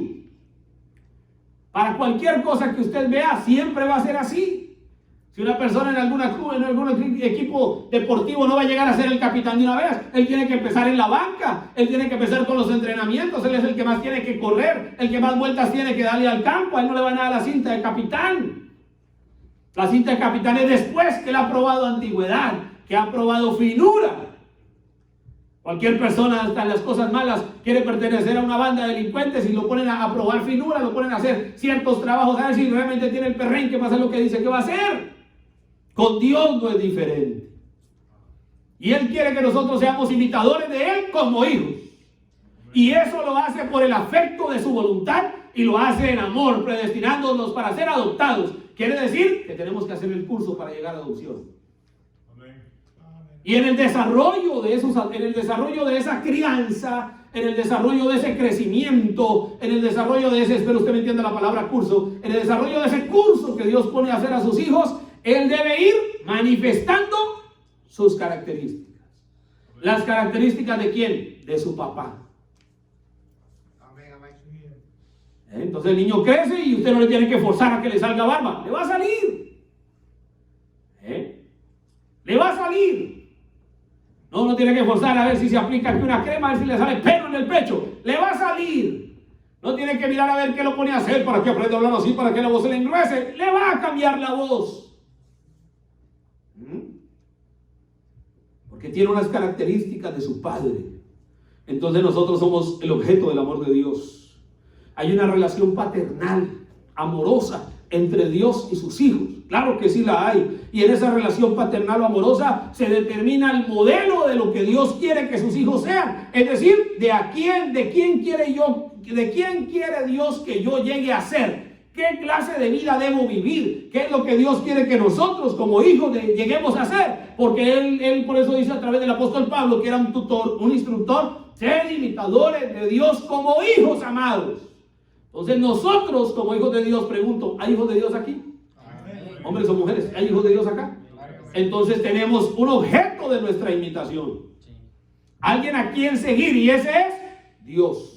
Para cualquier cosa que usted vea, siempre va a ser así. Si una persona en algún equipo deportivo no va a llegar a ser el capitán de una vez, él tiene que empezar en la banca, él tiene que empezar con los entrenamientos, él es el que más tiene que correr, el que más vueltas tiene que darle al campo, a él no le van a dar la cinta de capitán. La cinta de capitán es después que él ha probado antigüedad, que ha probado finura. Cualquier persona, hasta en las cosas malas, quiere pertenecer a una banda de delincuentes y lo ponen a probar finura, lo ponen a hacer ciertos trabajos, a ver si realmente tiene el perrenque para hacer lo que dice que va a hacer. Con Dios no es diferente. Y Él quiere que nosotros seamos imitadores de Él como hijos. Y eso lo hace por el afecto de su voluntad y lo hace en amor, predestinándonos para ser adoptados. Quiere decir que tenemos que hacer el curso para llegar a adopción. Y en el desarrollo de esa crianza, en el desarrollo de ese crecimiento, en el desarrollo de ese, espero usted me entienda la palabra curso, en el desarrollo de ese curso que Dios pone a hacer a sus hijos, él debe ir manifestando sus características. ¿Las características de quién? De su papá. Entonces el niño crece y usted no le tiene que forzar a que le salga barba. Le va a salir. Le va a salir. No tiene que forzar a ver si se aplica aquí una crema, a ver si le sale pelo en el pecho. Le va a salir. No tiene que mirar a ver qué lo pone a hacer, para que aprenda a hablar así, para que la voz se le engruese. Le va a cambiar la voz. Porque tiene unas características de su padre. Entonces nosotros somos el objeto del amor de Dios. Hay una relación paternal, amorosa, entre Dios y sus hijos. Claro que sí la hay. Y en esa relación paternal o amorosa se determina el modelo de lo que Dios quiere que sus hijos sean. Es decir, de quién quiere Dios que yo llegue a ser. ¿Qué clase de vida debo vivir? ¿Qué es lo que Dios quiere que nosotros como hijos lleguemos a hacer? Porque él por eso dice a través del apóstol Pablo, que era un tutor, un instructor: sed imitadores de Dios como hijos amados. Entonces nosotros como hijos de Dios, pregunto, ¿hay hijos de Dios aquí? Amén. Hombres o mujeres, ¿hay hijos de Dios acá? Entonces tenemos un objeto de nuestra imitación. Alguien a quien seguir, y ese es Dios.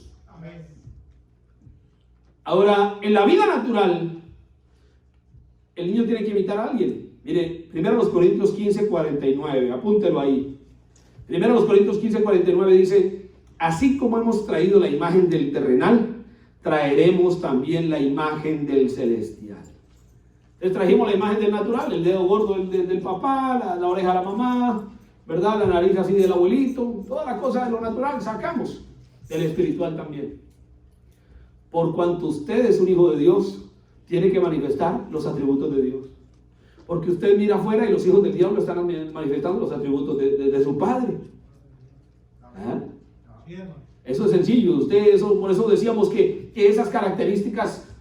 Ahora, en la vida natural, el niño tiene que imitar a alguien. Mire, 1 Corintios 15, 49, apúntelo ahí. 1 Corintios 15, 49 dice: así como hemos traído la imagen del terrenal, traeremos también la imagen del celestial. Entonces trajimos la imagen del natural, el dedo gordo del papá, la oreja de la mamá, ¿verdad? La nariz así del abuelito, toda la cosa de lo natural sacamos, del espiritual también. Por cuanto usted es un hijo de Dios, tiene que manifestar los atributos de Dios. Porque usted mira afuera y los hijos del diablo están manifestando los atributos de su padre. ¿Ah? Eso es sencillo. Por eso decíamos que esas características,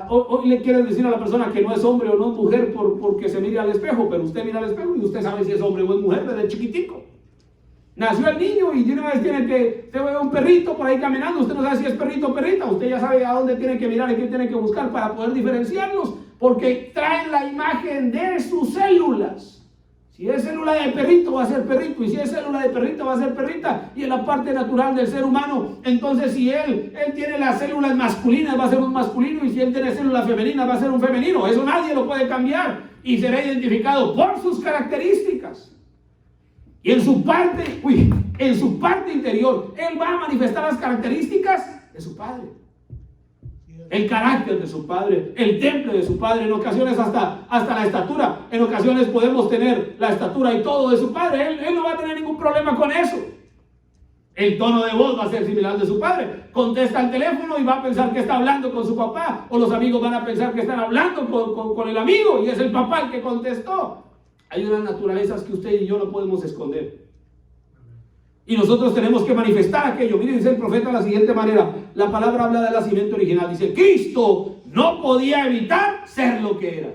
hoy le quieren decir a la persona que no es hombre o no es mujer porque se mira al espejo, pero usted mira al espejo y usted sabe si es hombre o es mujer desde chiquitico. Nació el niño y de una vez usted ve un perrito por ahí caminando, usted no sabe si es perrito o perrita, usted ya sabe a dónde tiene que mirar y qué tiene que buscar para poder diferenciarlos, porque traen la imagen de sus células. Si es célula de perrito va a ser perrito, y si es célula de perrita va a ser perrita, y en la parte natural del ser humano, entonces si él tiene las células masculinas va a ser un masculino, y si él tiene células femeninas va a ser un femenino. Eso nadie lo puede cambiar, y será identificado por sus características. Y en su parte interior, él va a manifestar las características de su padre. El carácter de su padre, el temple de su padre, en ocasiones hasta la estatura. En ocasiones podemos tener la estatura y todo de su padre. Él no va a tener ningún problema con eso. El tono de voz va a ser similar al de su padre. Contesta el teléfono y va a pensar que está hablando con su papá. O los amigos van a pensar que están hablando con el amigo y es el papá el que contestó. Hay unas naturalezas que usted y yo no podemos esconder. Y nosotros tenemos que manifestar aquello. Miren, dice el profeta de la siguiente manera. La palabra habla del nacimiento original. Dice, Cristo no podía evitar ser lo que era.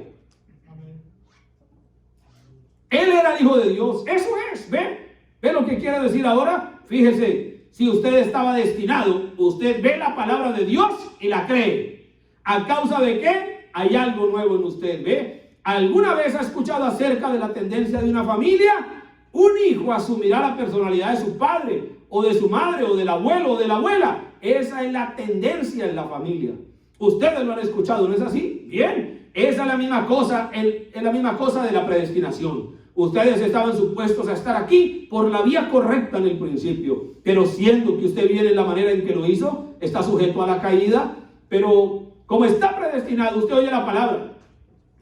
Él era el Hijo de Dios. Eso es. ¿Ve lo que quiere decir ahora? Fíjese, si usted estaba destinado, usted ve la palabra de Dios y la cree. ¿A causa de qué? Hay algo nuevo en usted. ¿Ve? ¿Alguna vez ha escuchado acerca de la tendencia de una familia? Un hijo asumirá la personalidad de su padre, o de su madre, o del abuelo, o de la abuela. Esa es la tendencia en la familia. Ustedes lo han escuchado, ¿no es así? Bien, esa es la misma cosa, es la misma cosa de la predestinación. Ustedes estaban supuestos a estar aquí por la vía correcta en el principio, pero siendo que usted viene en la manera en que lo hizo, está sujeto a la caída, pero como está predestinado, usted oye la palabra.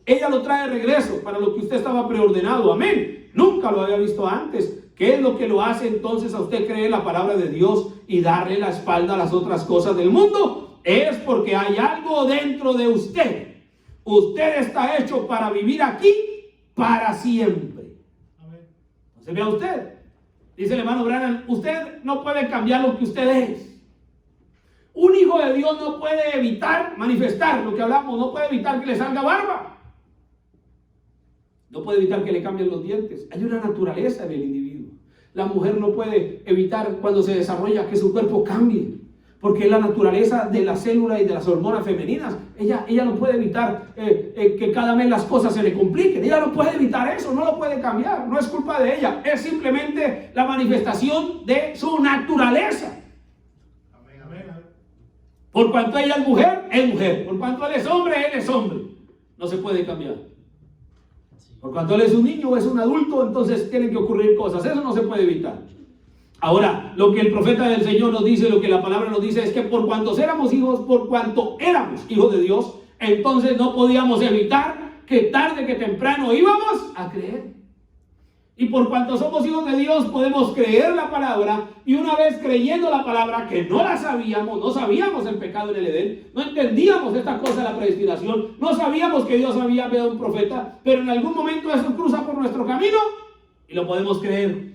Ella lo trae de regreso para lo que usted estaba preordenado. Amén. Nunca lo había visto antes. ¿Qué es lo que lo hace entonces a usted creer la palabra de Dios y darle la espalda a las otras cosas del mundo? Es porque hay algo dentro de usted. Usted está hecho para vivir aquí para siempre. ¿Se ve a usted? Dice el hermano Branham, usted no puede cambiar lo que usted es. Un hijo de Dios no puede evitar manifestar lo que hablamos, no puede evitar que le salga barba. No puede evitar que le cambien los dientes. Hay una naturaleza en el individuo. La mujer no puede evitar cuando se desarrolla que su cuerpo cambie, porque es la naturaleza de la célula y de las hormonas femeninas. Ella no puede evitar que cada vez las cosas se le compliquen. Ella no puede evitar eso, no lo puede cambiar. No es culpa de ella, es simplemente la manifestación de su naturaleza.
Amén, amén.
Por cuanto ella es mujer. Por cuanto él es hombre. No se puede cambiar. Por cuanto él es un niño o es un adulto, entonces tienen que ocurrir cosas. Eso no se puede evitar. Ahora, lo que el profeta del Señor nos dice, lo que la palabra nos dice es que por cuanto éramos hijos de Dios, entonces no podíamos evitar que tarde que temprano íbamos a creer. Y por cuanto somos hijos de Dios, podemos creer la palabra, y una vez creyendo la palabra, que no la sabíamos, no sabíamos el pecado en el Edén, no entendíamos esta cosa de la predestinación, no sabíamos que Dios había enviado un profeta, pero en algún momento eso cruza por nuestro camino y lo podemos creer.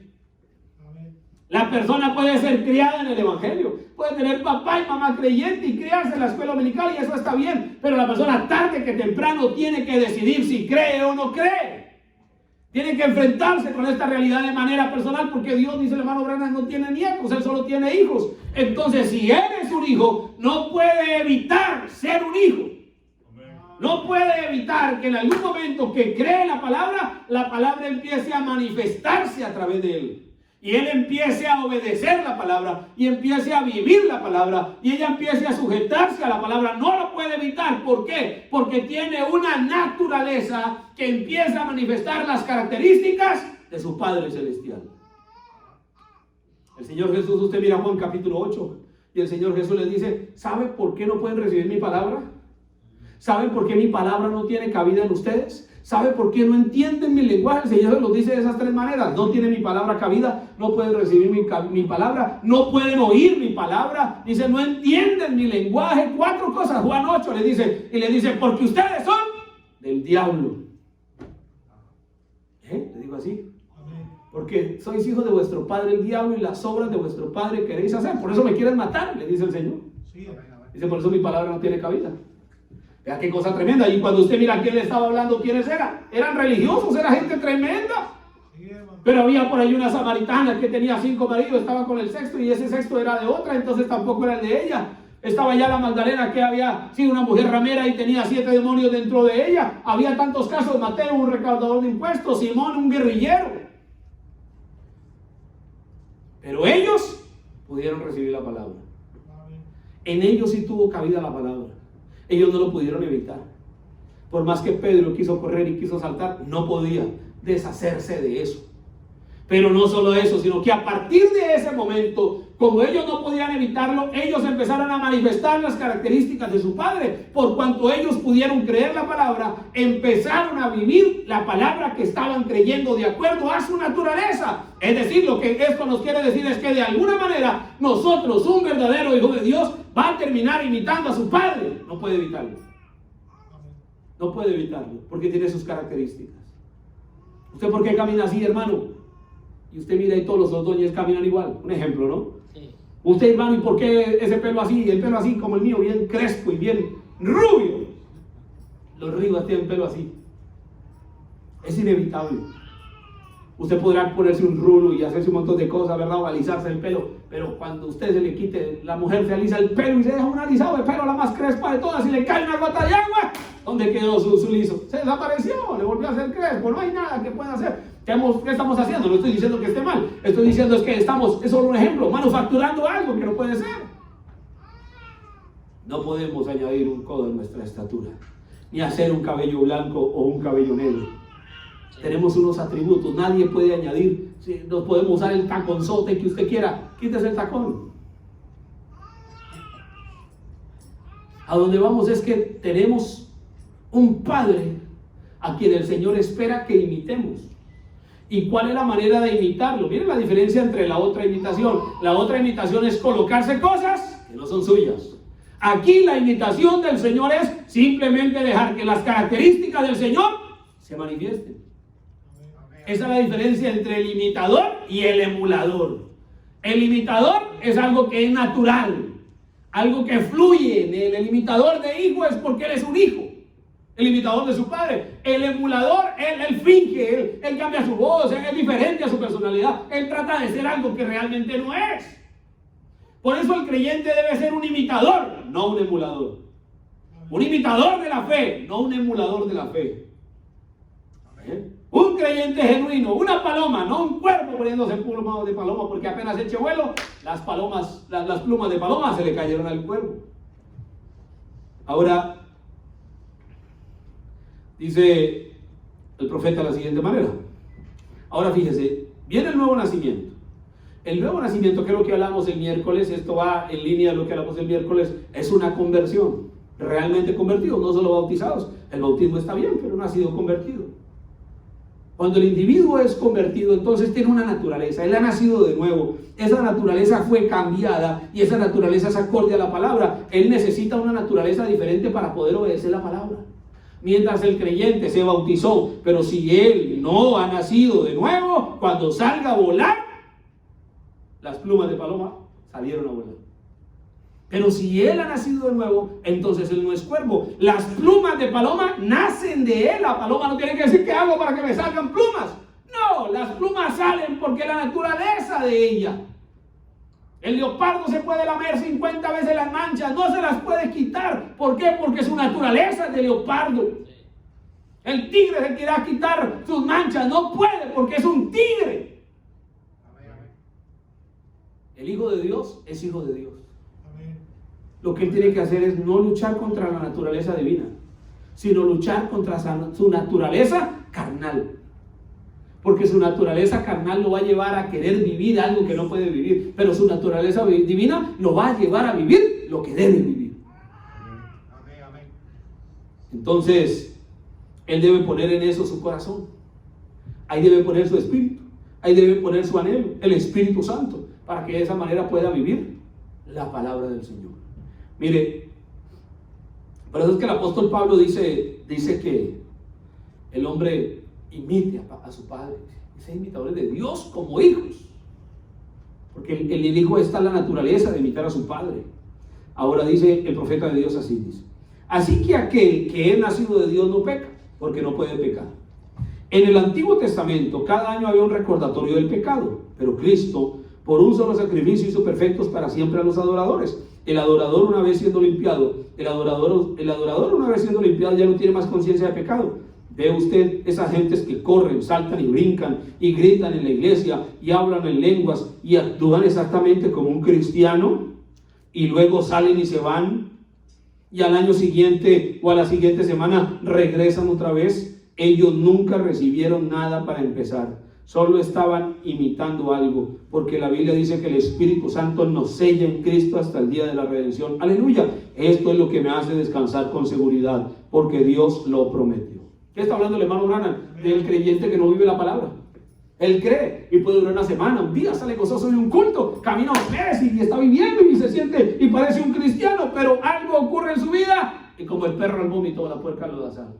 La persona puede ser criada en el evangelio, puede tener papá y mamá creyente y criarse en la escuela dominical, y eso está bien, pero la persona tarde que temprano tiene que decidir si cree o no cree. Tiene que enfrentarse con esta realidad de manera personal, porque Dios, dice el hermano Branham, no tiene nietos, Él solo tiene hijos. Entonces, si eres un hijo, no puede evitar ser un hijo. No puede evitar que en algún momento que cree la palabra empiece a manifestarse a través de él. Y él empiece a obedecer la palabra, y empiece a vivir la palabra, y ella empiece a sujetarse a la palabra. No lo puede evitar. ¿Por qué? Porque tiene una naturaleza que empieza a manifestar las características de su Padre Celestial. El Señor Jesús, usted mira Juan capítulo 8, y el Señor Jesús les dice, ¿sabe por qué no pueden recibir mi palabra? ¿Saben por qué mi palabra no tiene cabida en ustedes? ¿Sabe por qué no entienden mi lenguaje? El Señor los dice de esas tres maneras. No tiene mi palabra cabida, no pueden recibir mi palabra, no pueden oír mi palabra. Dice, no entienden mi lenguaje. 4 cosas. Juan 8 le dice, porque ustedes son del diablo. Le digo así. Porque sois hijos de vuestro padre el diablo, y las obras de vuestro padre queréis hacer. Por eso me quieren matar, le dice el Señor. Dice, por eso mi palabra no tiene cabida. Vea qué cosa tremenda. Y cuando usted mira a quién le estaba hablando, ¿quiénes eran? Eran religiosos, era gente tremenda. Pero había por ahí una samaritana que tenía 5 maridos, estaba con el sexto, y ese sexto era de otra, entonces tampoco era el de ella. Estaba ya la Magdalena, que había sido una mujer ramera y tenía 7 demonios dentro de ella. Había tantos casos: Mateo, un recaudador de impuestos; Simón, un guerrillero. Pero ellos pudieron recibir la palabra. En ellos sí tuvo cabida la palabra. Ellos no lo pudieron evitar. Por más que Pedro quiso correr y quiso saltar, no podía deshacerse de eso. Pero no solo eso, sino que a partir de ese momento, como ellos no podían evitarlo, ellos empezaron a manifestar las características de su Padre. Por cuanto ellos pudieron creer la palabra, empezaron a vivir la palabra que estaban creyendo de acuerdo a su naturaleza. Es decir, lo que esto nos quiere decir es que de alguna manera nosotros, un verdadero hijo de Dios, va a terminar imitando a su Padre. No puede evitarlo. No puede evitarlo, porque tiene sus características. ¿Usted por qué camina así, hermano? Y usted mira y todos los otoños caminan igual. Un ejemplo, ¿no?
Sí.
Usted, hermano, ¿y por qué ese pelo así? El pelo así como el mío, bien crespo y bien rubio. Los rivas tienen pelo así. Es inevitable. Usted podrá ponerse un rulo y hacerse un montón de cosas, ¿verdad? O alisarse el pelo. Pero cuando usted se le quite, la mujer se alisa el pelo y se deja un alisado de pelo, la más crespa de todas, y le cae una gota de agua, ¿dónde quedó su liso? Se desapareció, le volvió a hacer crespo. No hay nada que pueda hacer. ¿Qué estamos haciendo? No estoy diciendo que esté mal. Estoy diciendo es que es solo un ejemplo, manufacturando algo que no puede ser. No podemos añadir un codo en nuestra estatura, ni hacer un cabello blanco o un cabello negro. Tenemos unos atributos, nadie puede añadir. Si nos podemos usar el taconzote que usted quiera, quítese el tacón. A donde vamos es que tenemos un Padre a quien el Señor espera que imitemos. ¿Y cuál es la manera de imitarlo? Miren la diferencia entre la otra imitación. La otra imitación es colocarse cosas que no son suyas. Aquí la imitación del Señor es simplemente dejar que las características del Señor se manifiesten. Esa es la diferencia entre el imitador y el emulador. El imitador es algo que es natural, algo que fluye en él. El imitador de hijo es porque él es un hijo, el imitador de su padre. El emulador, él finge, él cambia su voz, él es diferente a su personalidad. Él trata de ser algo que realmente no es. Por eso el creyente debe ser un imitador, no un emulador. Un imitador de la fe, no un emulador de la fe. Un creyente genuino, una paloma, no un cuervo poniéndose plumas de paloma, porque apenas eche vuelo, las plumas de paloma se le cayeron al cuervo. Ahora, dice el profeta de la siguiente manera. Ahora fíjese, viene el nuevo nacimiento. El nuevo nacimiento, que es lo que hablamos el miércoles, esto va en línea de lo que hablamos el miércoles, es una conversión. Realmente convertidos, no solo bautizados. El bautismo está bien, pero no ha sido convertido. Cuando el individuo es convertido, entonces tiene una naturaleza. Él ha nacido de nuevo. Esa naturaleza fue cambiada y esa naturaleza es acorde a la palabra. Él necesita una naturaleza diferente para poder obedecer la palabra. Mientras el creyente se bautizó, pero si él no ha nacido de nuevo, cuando salga a volar, las plumas de paloma salieron a volar. Pero si él ha nacido de nuevo, entonces él no es cuervo. Las plumas de paloma nacen de él. La paloma no tiene que decir qué hago para que me salgan plumas. No, las plumas salen porque la naturaleza de ella. El leopardo se puede lamer 50 veces las manchas, no se las puede quitar. ¿Por qué? Porque su naturaleza es de leopardo. El tigre se quiere quitar sus manchas, no puede porque es un tigre. El Hijo de Dios es Hijo de Dios. Lo que él tiene que hacer es no luchar contra la naturaleza divina, sino luchar contra su naturaleza carnal. Porque su naturaleza carnal lo va a llevar a querer vivir algo que no puede vivir, pero su naturaleza divina lo va a llevar a vivir lo que debe vivir. Entonces, él debe poner en eso su corazón. Ahí debe poner su espíritu. Ahí debe poner su anhelo, el Espíritu Santo, para que de esa manera pueda vivir la palabra del Señor. Mire, por eso es que el apóstol Pablo dice que el hombre imite a su padre. Ese imitador de Dios como hijos. Porque el hijo está en la naturaleza de imitar a su padre. Ahora dice el profeta de Dios así, dice: así que aquel que es nacido de Dios no peca, porque no puede pecar. En el Antiguo Testamento cada año había un recordatorio del pecado, pero Cristo por un solo sacrificio hizo perfectos para siempre a los adoradores. El adorador una vez siendo limpiado, el adorador una vez siendo limpiado ya no tiene más conciencia de pecado. Ve usted esas gentes que corren, saltan y brincan y gritan en la iglesia y hablan en lenguas y actúan exactamente como un cristiano y luego salen y se van y al año siguiente o a la siguiente semana regresan otra vez. Ellos nunca recibieron nada para empezar. Solo estaban imitando algo, porque la Biblia dice que el Espíritu Santo nos sella en Cristo hasta el día de la redención. Aleluya. Esto es lo que me hace descansar con seguridad, porque Dios lo prometió. ¿Qué está hablando el hermano Branham? Del creyente que no vive la palabra. Él cree y puede durar una semana, un día sale gozoso de un culto, camina un mes y está viviendo y se siente y parece un cristiano, pero algo ocurre en su vida y como el perro al vómito o la puerca lo da sal.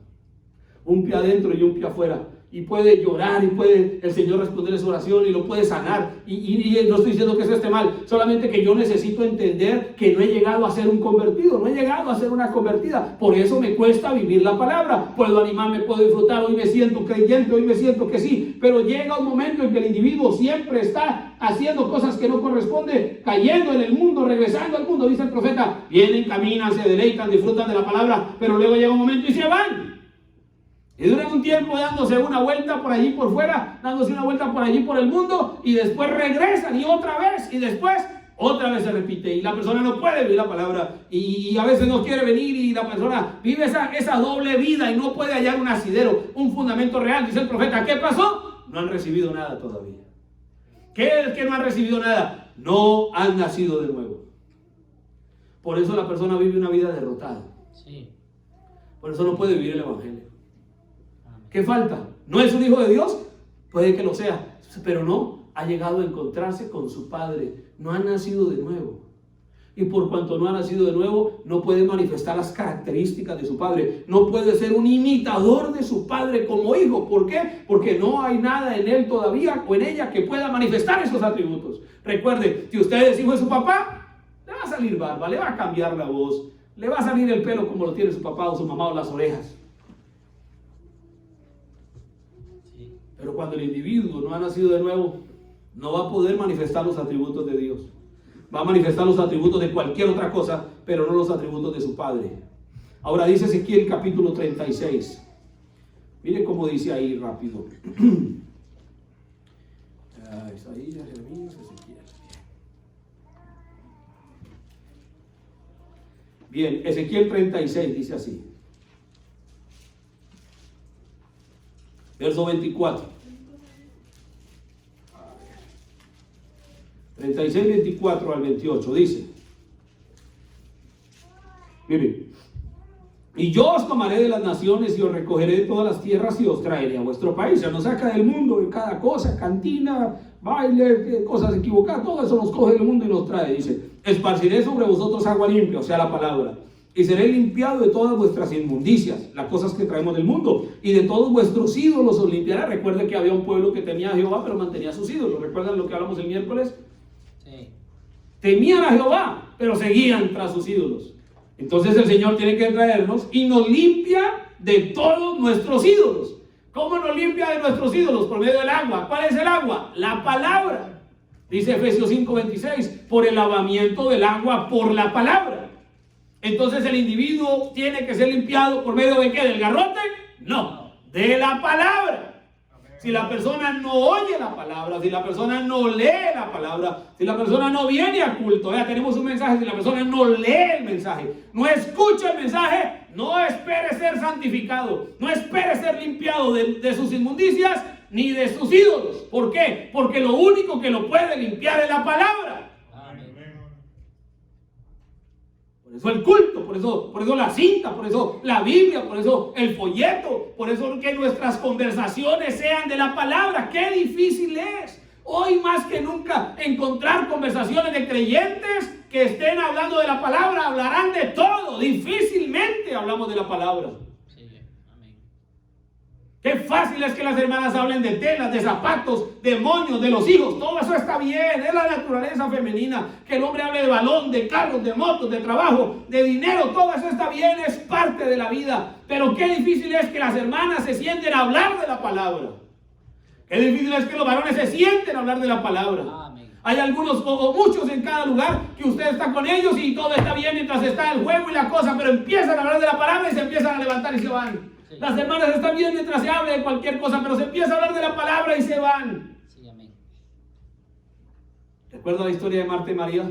Un pie adentro y un pie afuera. y puede llorar y puede el Señor responderle su oración y lo puede sanar. Y no estoy diciendo que eso esté mal, solamente que yo necesito entender que no he llegado a ser un convertido, no he llegado a ser una convertida. Por eso me cuesta vivir la palabra. Puedo animarme, puedo disfrutar, hoy me siento creyente, hoy me siento que sí, pero llega un momento en que el individuo siempre está haciendo cosas que no corresponden, cayendo en el mundo, regresando al mundo. Dice el profeta, vienen, caminan, se deleitan, disfrutan de la palabra, pero luego llega un momento y se van. Y duran un tiempo dándose una vuelta por allí por fuera, dándose una vuelta por allí por el mundo, y después regresan y otra vez, y después otra vez se repite. Y la persona no puede vivir la palabra, y a veces no quiere venir, y la persona vive esa doble vida y no puede hallar un asidero, un fundamento real. Dice el profeta, ¿qué pasó? No han recibido nada todavía. ¿Qué es que no han recibido nada? No han nacido de nuevo. Por eso la persona vive una vida derrotada.
Sí.
Por eso no puede vivir el evangelio. ¿Qué falta? ¿No es un hijo de Dios? Puede que lo sea, pero no ha llegado a encontrarse con su Padre. No ha nacido de nuevo. Y por cuanto no ha nacido de nuevo, no puede manifestar las características de su Padre. No puede ser un imitador de su Padre como hijo. ¿Por qué? Porque no hay nada en él todavía o en ella que pueda manifestar esos atributos. Recuerde, si usted es hijo de su papá, le va a salir barba, le va a cambiar la voz, le va a salir el pelo como lo tiene su papá o su mamá o las orejas. Pero cuando el individuo no ha nacido de nuevo, no va a poder manifestar los atributos de Dios. Va a manifestar los atributos de cualquier otra cosa, pero no los atributos de su Padre. Ahora dice Ezequiel capítulo 36. Mire cómo dice ahí rápido. Isaías, Jeremías, Ezequiel. Bien, Ezequiel 36 dice así. Verso 24. 36, 24 al 28 dice. Mire. Y yo os tomaré de las naciones y os recogeré de todas las tierras y os traeré a vuestro país. Se nos saca del mundo de cada cosa, cantina, baile, cosas equivocadas, todo eso nos coge del mundo y nos trae. Dice, esparciré sobre vosotros agua limpia, o sea la palabra. Y seré limpiado de todas vuestras inmundicias, las cosas que traemos del mundo, y de todos vuestros ídolos os limpiaré. Recuerden que había un pueblo que temía a Jehová, pero mantenía sus ídolos. ¿Recuerdan lo que hablamos el miércoles?
Sí.
Temían a Jehová, pero seguían tras sus ídolos. Entonces el Señor tiene que traernos y nos limpia de todos nuestros ídolos. ¿Cómo nos limpia de nuestros ídolos? Por medio del agua. ¿Cuál es el agua? La palabra. Dice Efesios 5:26, por el lavamiento del agua por la palabra. Entonces el individuo tiene que ser limpiado ¿por medio de qué? ¿Del garrote? No, de la palabra. Si la persona no oye la palabra, si la persona no lee la palabra, si la persona no viene a culto, ya tenemos un mensaje, si la persona no lee el mensaje, no escucha el mensaje, no espere ser santificado, no espere ser limpiado de sus inmundicias ni de sus ídolos. ¿Por qué? Porque lo único que lo puede limpiar es la palabra. Por eso el culto, por eso la cinta, por eso la Biblia, por eso el folleto, por eso que nuestras conversaciones sean de la palabra. ¡Qué difícil es! Hoy más que nunca encontrar conversaciones de creyentes que estén hablando de la palabra. Hablarán de todo, difícilmente hablamos de la palabra.
Sí, amén.
Qué fácil es que las hermanas hablen de telas, de zapatos, de moños, de los hijos. Todo eso está bien, es la naturaleza femenina. Que el hombre hable de balón, de carros, de motos, de trabajo, de dinero. Todo eso está bien, es parte de la vida. Pero qué difícil es que las hermanas se sienten a hablar de la palabra. Qué difícil es que los varones se sienten a hablar de la palabra.
Amén.
Hay algunos o muchos en cada lugar que usted está con ellos y todo está bien mientras está el juego y la cosa, pero empiezan a hablar de la palabra y se empiezan a levantar y se van.
Sí.
Las hermanas están bien mientras se habla de cualquier cosa, pero se empieza a hablar de la palabra y se van.
Sí, amén.
¿Recuerda la historia de Marta y María?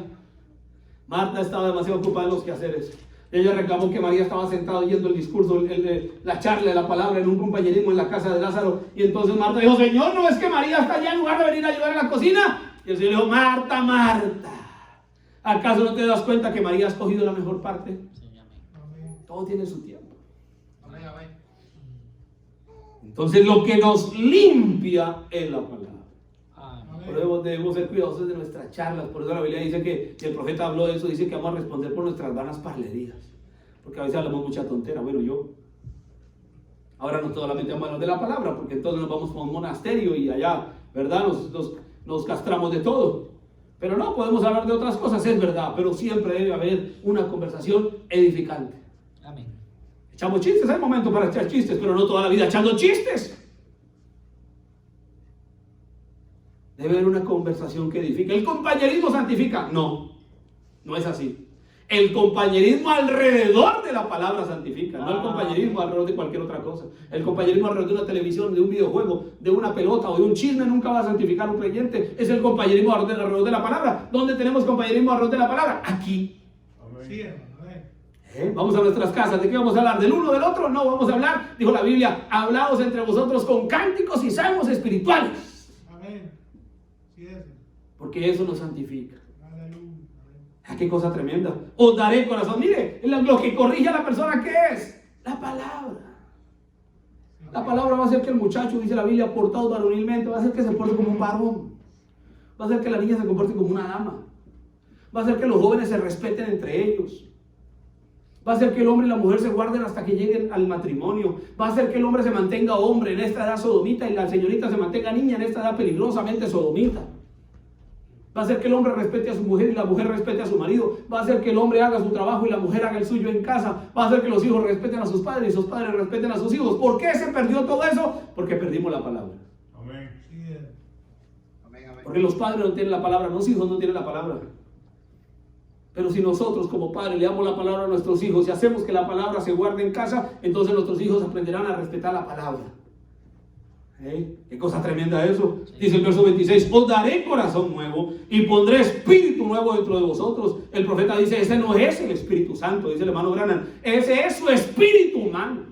Marta estaba demasiado ocupada en los quehaceres. Ella reclamó que María estaba sentada oyendo el discurso, la charla de la palabra en un compañerismo en la casa de Lázaro. Y entonces Marta dijo, Señor, ¿no es que María está allá en lugar de venir a ayudar en la cocina? Y el Señor dijo, Marta, Marta, ¿acaso no te das cuenta que María ha escogido la mejor parte?
Sí, amén.
Todo tiene su tiempo.
Amén, amén.
Entonces lo que nos limpia es la palabra.
Amén.
Por eso debemos ser cuidadosos de nuestras charlas. Por eso la Biblia dice que el profeta habló de eso, dice que vamos a responder por nuestras vanas parlerías. Porque a veces hablamos mucha tontera. Bueno, yo Ahora no solamente vamos a hablar de la palabra, porque entonces nos vamos a un monasterio y allá, ¿verdad? Nos castramos de todo. Pero no, podemos hablar de otras cosas, es verdad, pero siempre debe haber una conversación edificante.
Amén.
Echamos chistes, hay momentos para echar chistes, pero no toda la vida echando chistes. Debe haber una conversación que edifique. ¿El compañerismo santifica? No, no es así. El compañerismo alrededor de la palabra santifica, no el compañerismo alrededor de cualquier otra cosa. El compañerismo alrededor de una televisión, de un videojuego, de una pelota o de un chisme nunca va a santificar a un creyente. Es el compañerismo alrededor de la palabra. ¿Dónde tenemos compañerismo alrededor de la palabra? Aquí.
Sí, hermano.
Vamos a nuestras casas. ¿De qué vamos a hablar? ¿Del uno, del otro? No, vamos a hablar, dijo la Biblia, hablaos entre vosotros con cánticos y salmos espirituales.
Amén. Sí, es.
Porque eso nos santifica.
Aleluya.
Ah, qué cosa tremenda. Os daré corazón. Mire, lo que corrige a la persona, ¿qué es? La palabra. La palabra va a hacer que el muchacho, dice la Biblia, portado varonilmente, va a hacer que se porte como un varón. Va a hacer que la niña se comporte como una dama. Va a hacer que los jóvenes se respeten entre ellos. Va a hacer que el hombre y la mujer se guarden hasta que lleguen al matrimonio. Va a hacer que el hombre se mantenga hombre en esta edad sodomita y la señorita se mantenga niña en esta edad peligrosamente sodomita. Va a hacer que el hombre respete a su mujer y la mujer respete a su marido. Va a hacer que el hombre haga su trabajo y la mujer haga el suyo en casa. Va a hacer que los hijos respeten a sus padres y sus padres respeten a sus hijos. ¿Por qué se perdió todo eso? Porque perdimos la palabra.
Amén. Sí, es. Amén, amén.
Porque los padres no tienen la palabra, los hijos no tienen la palabra. Pero si nosotros como padres le damos la palabra a nuestros hijos y hacemos que la palabra se guarde en casa, entonces nuestros hijos aprenderán a respetar la palabra. Qué cosa tremenda eso. Dice el verso 26, os daré corazón nuevo y pondré espíritu nuevo dentro de vosotros. El profeta dice, ese no es el Espíritu Santo, dice el hermano Branham, ese es su espíritu humano.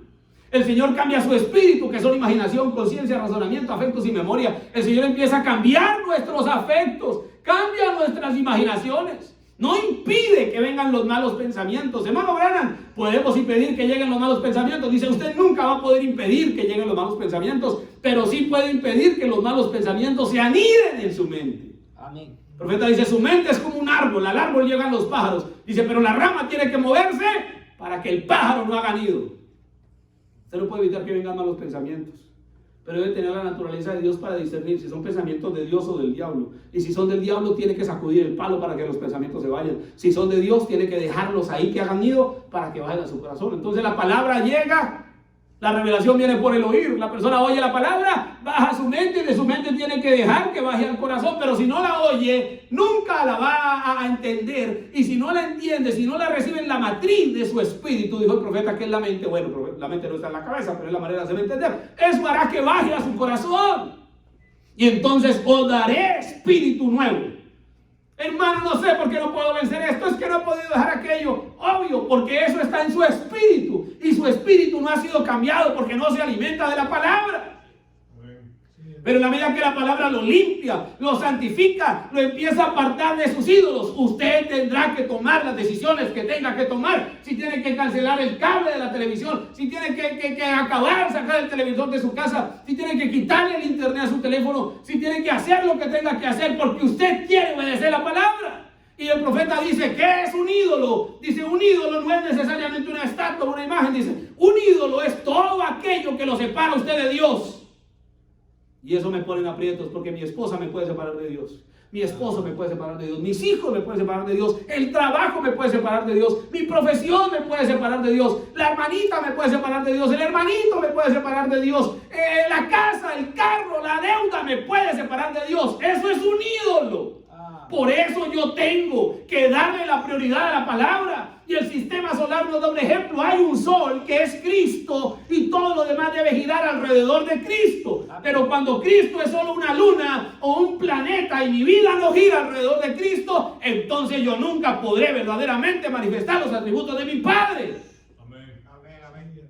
El Señor cambia su espíritu, que son imaginación, conciencia, razonamiento, afectos y memoria. El Señor empieza a cambiar nuestros afectos, cambia nuestras imaginaciones. No impide que vengan los malos pensamientos. Hermano Branham, podemos impedir que lleguen los malos pensamientos. Dice, usted nunca va a poder impedir que lleguen los malos pensamientos, pero sí puede impedir que los malos pensamientos se aniden en su mente.
Amén.
El profeta dice, su mente es como un árbol, al árbol llegan los pájaros. Dice, pero la rama tiene que moverse para que el pájaro no haga nido. Usted no puede evitar que vengan malos pensamientos, pero debe tener la naturaleza de Dios para discernir si son pensamientos de Dios o del diablo. Y si son del diablo, tiene que sacudir el palo para que los pensamientos se vayan. Si son de Dios, tiene que dejarlos ahí que hagan nido para que vayan a su corazón. Entonces la palabra llega, la revelación viene por el oír. La persona oye la palabra, baja a su mente y de su mente tiene que dejar que baje al corazón. Pero si no la oye, nunca la va a entender. Y si no la entiende, si no la recibe en la matriz de su espíritu, dijo el profeta que es la mente. Bueno, la mente no está en la cabeza, pero es la manera de hacerlo entender. Eso hará que baje a su corazón. Y entonces os daré espíritu nuevo. Hermano, no sé por qué no puedo vencer esto. Es que no he podido dejar aquello. Obvio, porque eso está en su espíritu. Y su espíritu no ha sido cambiado porque no se alimenta de la palabra. Pero en la medida que la palabra lo limpia, lo santifica, lo empieza a apartar de sus ídolos, usted tendrá que tomar las decisiones que tenga que tomar. Si tiene que cancelar el cable de la televisión, si tiene que acabar, sacar el televisor de su casa, si tiene que quitarle el internet a su teléfono, si tiene que hacer lo que tenga que hacer porque usted quiere obedecer la palabra. Y el profeta dice, ¿qué es un ídolo? Dice, un ídolo no es necesariamente una estatua, una imagen. Dice, un ídolo es todo aquello que lo separa a usted de Dios. Y eso me pone en aprietos porque mi esposa me puede separar de Dios. Mi esposo me puede separar de Dios. Mis hijos me pueden separar de Dios. El trabajo me puede separar de Dios. Mi profesión me puede separar de Dios. La hermanita me puede separar de Dios. El hermanito me puede separar de Dios. La casa, el carro, la deuda me puede separar de Dios. Eso es un ídolo. Por eso yo tengo que darle la prioridad a la palabra. Y el sistema solar nos da un ejemplo. Hay un sol que es Cristo y todo lo demás debe girar alrededor de Cristo. Pero cuando Cristo es solo una luna o un planeta y mi vida no gira alrededor de Cristo, entonces yo nunca podré verdaderamente manifestar los atributos de mi Padre.
Amén. Amén. Amén.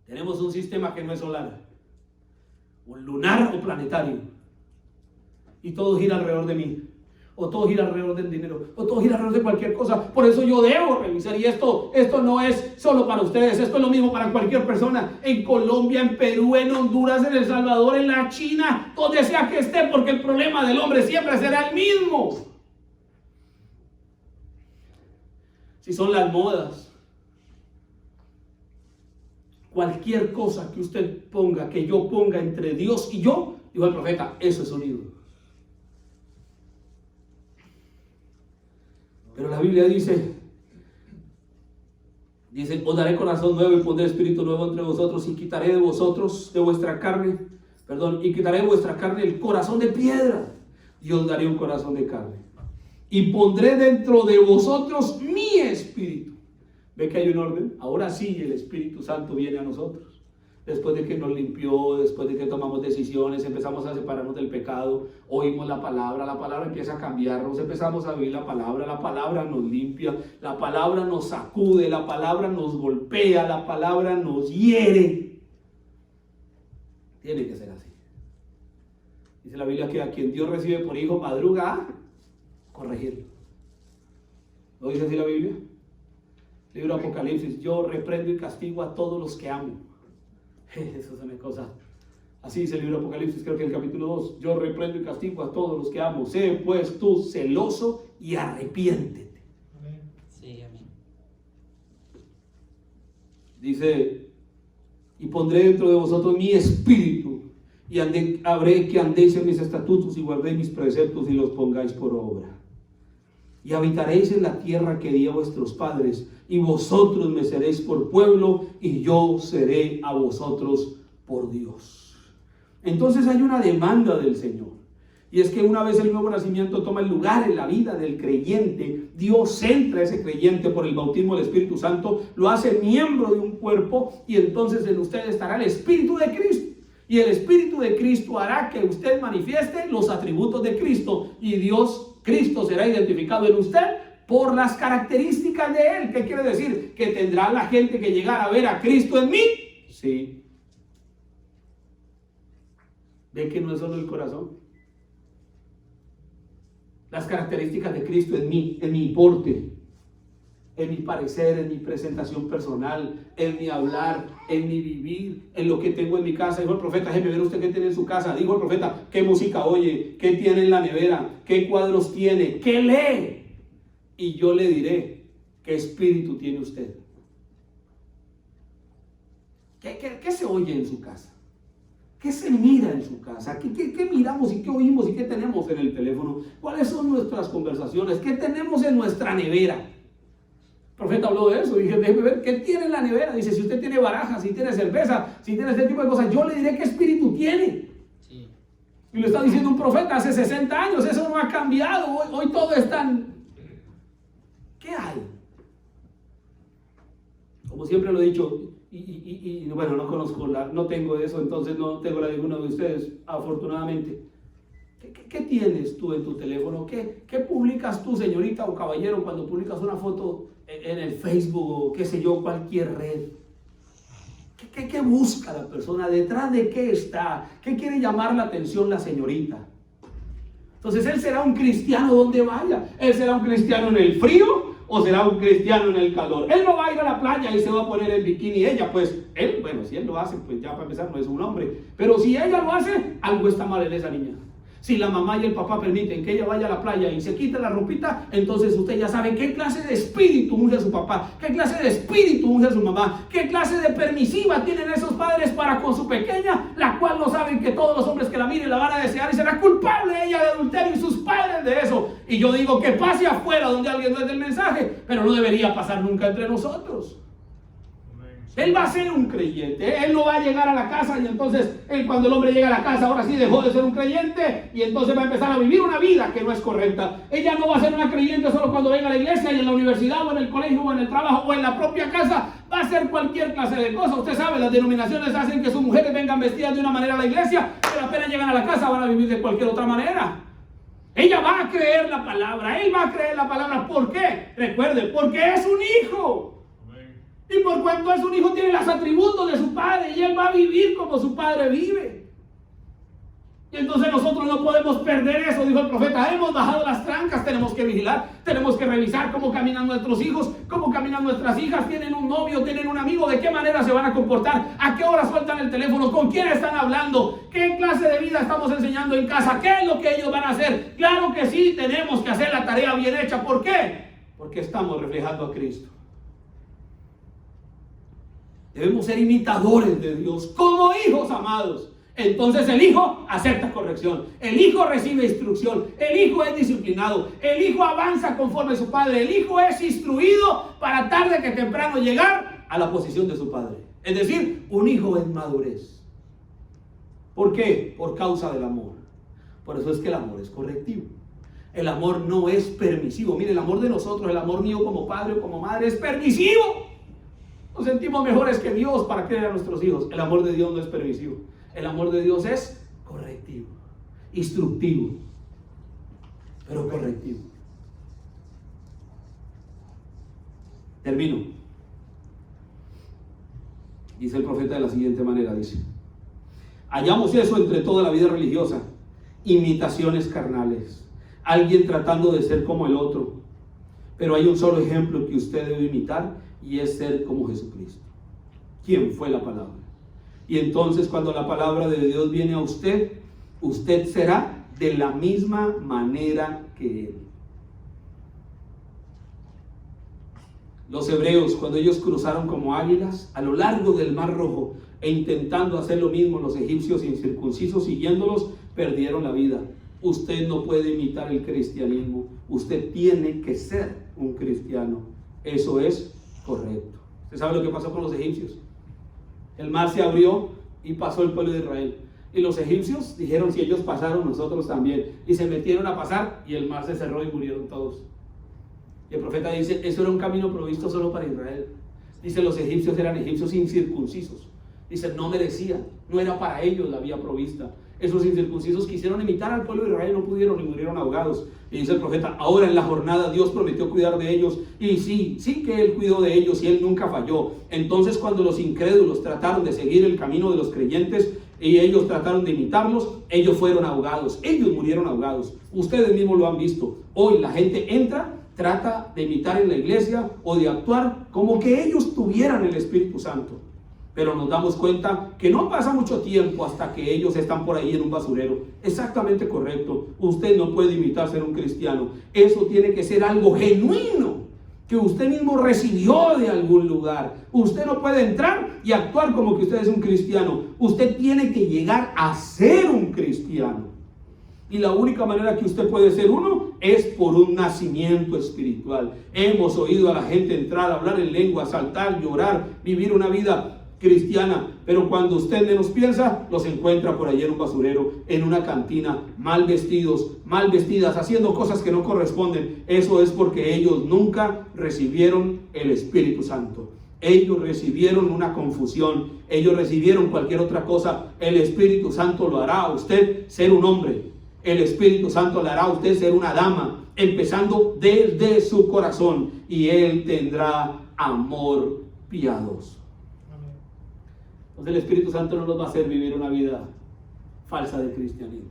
Tenemos un sistema que no es solar, o lunar o planetario, y todo gira alrededor de mí. O todo gira alrededor del dinero, o todo gira alrededor de cualquier cosa. Por eso yo debo revisar. Y esto no es solo para ustedes, esto es lo mismo para cualquier persona. En Colombia, en Perú, en Honduras, en El Salvador, en la China, donde sea que esté, porque el problema del hombre siempre será el mismo. Si son las modas, cualquier cosa que usted ponga, que yo ponga entre Dios y yo, dijo el profeta, eso es un ídolo. Pero la Biblia dice, os daré corazón nuevo y pondré espíritu nuevo entre vosotros y quitaré de vosotros, de vuestra carne, y quitaré de vuestra carne el corazón de piedra y os daré un corazón de carne. Y pondré dentro de vosotros mi espíritu. ¿Ve que hay un orden? Ahora sí el Espíritu Santo viene a nosotros. Después de que nos limpió, después de que tomamos decisiones, empezamos a separarnos del pecado, oímos la palabra empieza a cambiarnos, empezamos a vivir la palabra nos limpia, la palabra nos sacude, la palabra nos golpea, la palabra nos hiere. Tiene que ser así. Dice la Biblia que a quien Dios recibe por hijo madruga a corregirlo. ¿No dice así la Biblia? Libro de Apocalipsis, yo reprendo y castigo a todos los que amo. Eso es una cosa. Así dice el libro de Apocalipsis, creo que en el capítulo 2, yo reprendo y castigo a todos los que amo. Sé pues tú celoso y arrepiéntete.
Amén. Sí, amén.
Dice, y pondré dentro de vosotros mi espíritu y haré que andéis en mis estatutos y guardéis mis preceptos y los pongáis por obra. Y habitaréis en la tierra que di a vuestros padres, y vosotros me seréis por pueblo, y yo seré a vosotros por Dios. Entonces hay una demanda del Señor, y es que una vez el nuevo nacimiento toma el lugar en la vida del creyente, Dios entra a ese creyente por el bautismo del Espíritu Santo, lo hace miembro de un cuerpo, y entonces en usted estará el Espíritu de Cristo. Y el Espíritu de Cristo hará que usted manifieste los atributos de Cristo, y Cristo será identificado en usted por las características de Él. ¿Qué quiere decir? Que tendrá la gente que llegar a ver a Cristo en mí. Sí. ¿Ve que no es solo el corazón? Las características de Cristo en mí, en mi porte, en mi parecer, en mi presentación personal, en mi hablar, en mi vivir, en lo que tengo en mi casa. Dijo el profeta, déjeme ver usted qué tiene en su casa. Dijo el profeta, qué música oye, qué tiene en la nevera, qué cuadros tiene, qué lee. Y yo le diré qué espíritu tiene usted. ¿Qué se oye en su casa? ¿Qué se mira en su casa? ¿Qué miramos y qué oímos y qué tenemos en el teléfono? ¿Cuáles son nuestras conversaciones? ¿Qué tenemos en nuestra nevera? El profeta habló de eso. Dije, déjeme ver qué tiene en la nevera. Dice, si usted tiene barajas, si tiene cerveza, si tiene este tipo de cosas, yo le diré qué espíritu tiene. Sí. Y lo está diciendo un profeta hace 60 años. Eso no ha cambiado. Hoy todo es tan... ¿Qué hay? Como siempre lo he dicho, y bueno, no tengo eso, entonces no tengo la de ninguno de ustedes, afortunadamente. ¿Qué tienes tú en tu teléfono? ¿Qué publicas tú, señorita o caballero, cuando publicas una foto en el Facebook o qué sé yo, cualquier red? ¿Qué busca la persona? ¿Detrás de qué está? ¿Qué quiere llamar la atención la señorita? Entonces él será un cristiano donde vaya. Él será un cristiano en el frío o será un cristiano en el calor. Él no va a ir a la playa y se va a poner el bikini. Ella, pues, si él lo hace, pues ya para empezar no es un hombre. Pero si ella lo hace, algo está mal en esa niña. Si la mamá y el papá permiten que ella vaya a la playa y se quite la ropita, entonces usted ya sabe qué clase de espíritu unge su papá, qué clase de espíritu unge su mamá, qué clase de permisiva tienen esos padres para con su pequeña, la cual no saben que todos los hombres que la miren la van a desear y será culpable ella de adulterio y sus padres de eso. Y yo digo que pase afuera donde alguien no es del mensaje, pero no debería pasar nunca entre nosotros. Él va a ser un creyente, él no va a llegar a la casa y entonces cuando el hombre llega a la casa ahora sí dejó de ser un creyente y entonces va a empezar a vivir una vida que no es correcta. Ella no va a ser una creyente solo cuando venga a la iglesia y en la universidad o en el colegio o en el trabajo o en la propia casa, va a hacer cualquier clase de cosas. Usted sabe, las denominaciones hacen que sus mujeres vengan vestidas de una manera a la iglesia, pero apenas llegan a la casa van a vivir de cualquier otra manera. Ella va a creer la palabra, él va a creer la palabra. ¿Por qué? Recuerde, porque es un hijo. Y por cuanto es un hijo, tiene los atributos de su padre y él va a vivir como su padre vive. Y entonces nosotros no podemos perder eso, dijo el profeta. Hemos bajado las trancas, tenemos que vigilar, tenemos que revisar cómo caminan nuestros hijos, cómo caminan nuestras hijas, tienen un novio, tienen un amigo, de qué manera se van a comportar, a qué hora sueltan el teléfono, con quién están hablando, qué clase de vida estamos enseñando en casa, qué es lo que ellos van a hacer. Claro que sí, tenemos que hacer la tarea bien hecha. ¿Por qué? Porque estamos reflejando a Cristo. Debemos ser imitadores de Dios, como hijos amados. Entonces el hijo acepta corrección, el hijo recibe instrucción, el hijo es disciplinado, el hijo avanza conforme a su padre, el hijo es instruido para tarde que temprano llegar a la posición de su padre. Es decir, un hijo en madurez. ¿Por qué? Por causa del amor. Por eso es que el amor es correctivo. El amor no es permisivo. Mire, el amor de nosotros, el amor mío como padre o como madre es permisivo. Nos sentimos mejores que Dios para creer a nuestros hijos. El amor de Dios no es permisivo. El amor de Dios es correctivo, instructivo, pero correctivo. Termino. Dice el profeta de la siguiente manera, dice: hallamos eso entre toda la vida religiosa, imitaciones carnales, alguien tratando de ser como el otro, pero hay un solo ejemplo que usted debe imitar y es ser como Jesucristo. ¿Quién fue la palabra? Y entonces cuando la palabra de Dios viene a usted, usted será de la misma manera que Él. Los hebreos, cuando ellos cruzaron como águilas a lo largo del Mar Rojo e intentando hacer lo mismo, los egipcios incircuncisos siguiéndolos, perdieron la vida. Usted no puede imitar el cristianismo, usted tiene que ser un cristiano. Eso es correcto. ¿Usted sabe lo que pasó con los egipcios? El mar se abrió y pasó el pueblo de Israel. Y los egipcios dijeron: si ellos pasaron, nosotros también. Y se metieron a pasar y el mar se cerró y murieron todos. Y el profeta dice: eso era un camino provisto solo para Israel. Dice: los egipcios eran egipcios incircuncisos. Dice: no merecían, no era para ellos la vía provista. Esos incircuncisos quisieron imitar al pueblo de Israel, no pudieron y murieron ahogados. Y dice el profeta: ahora en la jornada Dios prometió cuidar de ellos. Y sí que Él cuidó de ellos y Él nunca falló. Entonces cuando los incrédulos trataron de seguir el camino de los creyentes y ellos trataron de imitarlos, ellos fueron ahogados, ellos murieron ahogados. Ustedes mismos lo han visto. Hoy la gente entra, trata de imitar en la iglesia o de actuar como que ellos tuvieran el Espíritu Santo. Pero nos damos cuenta que no pasa mucho tiempo hasta que ellos están por ahí en un basurero. Exactamente correcto. Usted no puede imitar ser un cristiano. Eso tiene que ser algo genuino, que usted mismo recibió de algún lugar. Usted no puede entrar y actuar como que usted es un cristiano. Usted tiene que llegar a ser un cristiano. Y la única manera que usted puede ser uno es por un nacimiento espiritual. Hemos oído a la gente entrar, hablar en lengua, saltar, llorar, vivir una vida cristiana, pero cuando usted menos piensa, los encuentra por allí en un basurero, en una cantina, mal vestidos, mal vestidas, haciendo cosas que no corresponden. Eso es porque ellos nunca recibieron el Espíritu Santo. Ellos recibieron una confusión, ellos recibieron cualquier otra cosa. El Espíritu Santo lo hará a usted ser un hombre. El Espíritu Santo le hará a usted ser una dama, empezando desde su corazón, y Él tendrá amor piadoso. Entonces el Espíritu Santo no nos va a hacer vivir una vida falsa de cristianismo.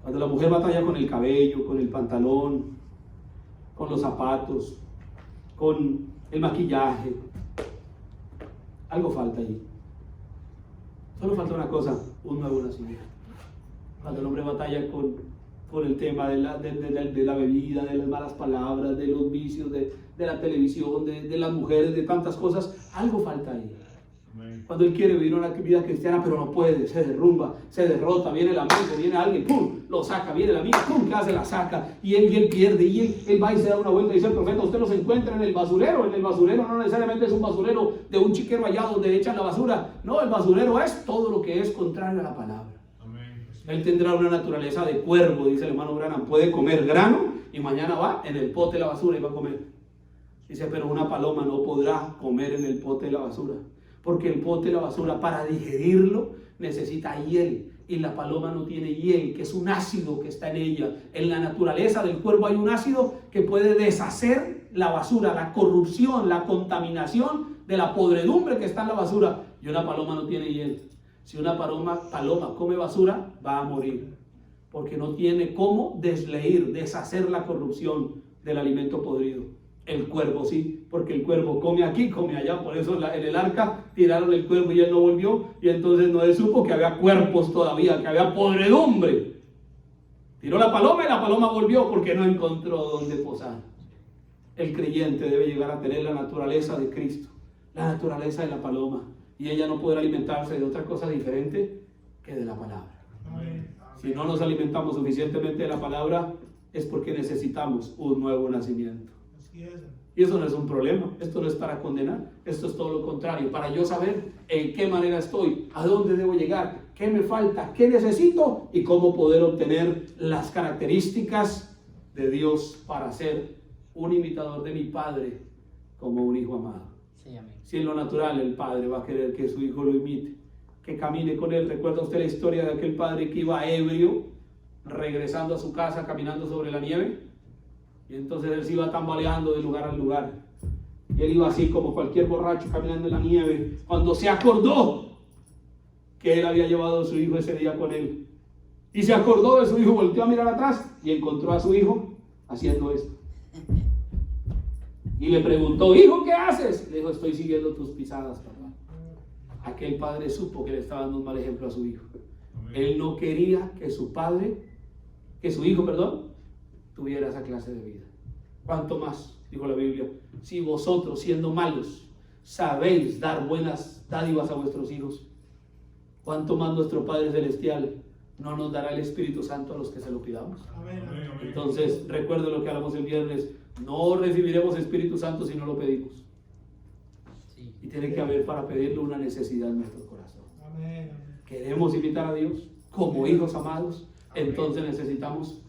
Cuando la mujer batalla con el cabello, con el pantalón, con los zapatos, con el maquillaje, algo falta ahí. Solo falta una cosa: un nuevo nacimiento. Cuando el hombre batalla con el tema de la bebida, de las malas palabras, de los vicios, de la televisión, de las mujeres, de tantas cosas, algo falta ahí. Cuando él quiere vivir una vida cristiana, pero no puede, se derrumba, se derrota, viene el amigo, viene alguien, ¡pum!, lo saca, viene el amigo, ¡pum!, ¿qué hace? La saca, y él pierde, y él va y se da una vuelta. Dice el profeta: usted los encuentra en el basurero no necesariamente es un basurero de un chiquero allá donde echan la basura, no, el basurero es todo lo que es contrario a la palabra. Amén. Él tendrá una naturaleza de cuervo, dice el hermano Branham, puede comer grano, y mañana va en el pote de la basura y va a comer. Dice: pero una paloma no podrá comer en el pote de la basura, porque el pote de la basura, para digerirlo, necesita hiel, y la paloma no tiene hiel, que es un ácido que está en ella. En la naturaleza del cuervo hay un ácido que puede deshacer la basura, la corrupción, la contaminación de la podredumbre que está en la basura, y una paloma no tiene hiel. Si una paloma come basura, va a morir, porque no tiene cómo deshacer la corrupción del alimento podrido. El cuervo sí, porque el cuervo come aquí, come allá. Por eso en el arca tiraron el cuervo y él no volvió, y entonces Noé supo que había cuerpos todavía, que había podredumbre. Tiró la paloma y la paloma volvió porque no encontró dónde posar. El creyente debe llegar a tener la naturaleza de Cristo, la naturaleza de la paloma, y ella no podrá alimentarse de otra cosa diferente que de la palabra.
Amén.
Si no nos alimentamos suficientemente de la palabra, es porque necesitamos un nuevo nacimiento.
Así es.
Y eso no es un problema, esto no es para condenar, esto es todo lo contrario, para yo saber en qué manera estoy, a dónde debo llegar, qué me falta, qué necesito y cómo poder obtener las características de Dios para ser un imitador de mi Padre como un hijo amado.
Sí, amén.
Si en lo natural el padre va a querer que su hijo lo imite, que camine con él. ¿Recuerda usted la historia de aquel padre que iba ebrio, regresando a su casa, caminando sobre la nieve? Y entonces él se iba tambaleando de lugar al lugar. Y él iba así como cualquier borracho caminando en la nieve. Cuando se acordó que él había llevado a su hijo ese día con él. Y se acordó de su hijo, volteó a mirar atrás y encontró a su hijo haciendo esto. Y le preguntó, hijo, ¿qué haces? Le dijo, estoy siguiendo tus pisadas, papá. Aquel padre supo que le estaba dando un mal ejemplo a su hijo. Él no quería que su hijo, tuviera esa clase de vida. ¿Cuánto más, dijo la Biblia, si vosotros, siendo malos, sabéis dar buenas dádivas a vuestros hijos? ¿Cuánto más nuestro Padre Celestial no nos dará el Espíritu Santo a los que se lo pidamos?
Amén.
Entonces, recuerden lo que hablamos el viernes, no recibiremos Espíritu Santo si no lo pedimos.
Sí.
Y tiene que haber para pedirlo una necesidad en nuestro corazón.
Amén.
Queremos imitar a Dios como hijos amados, entonces necesitamos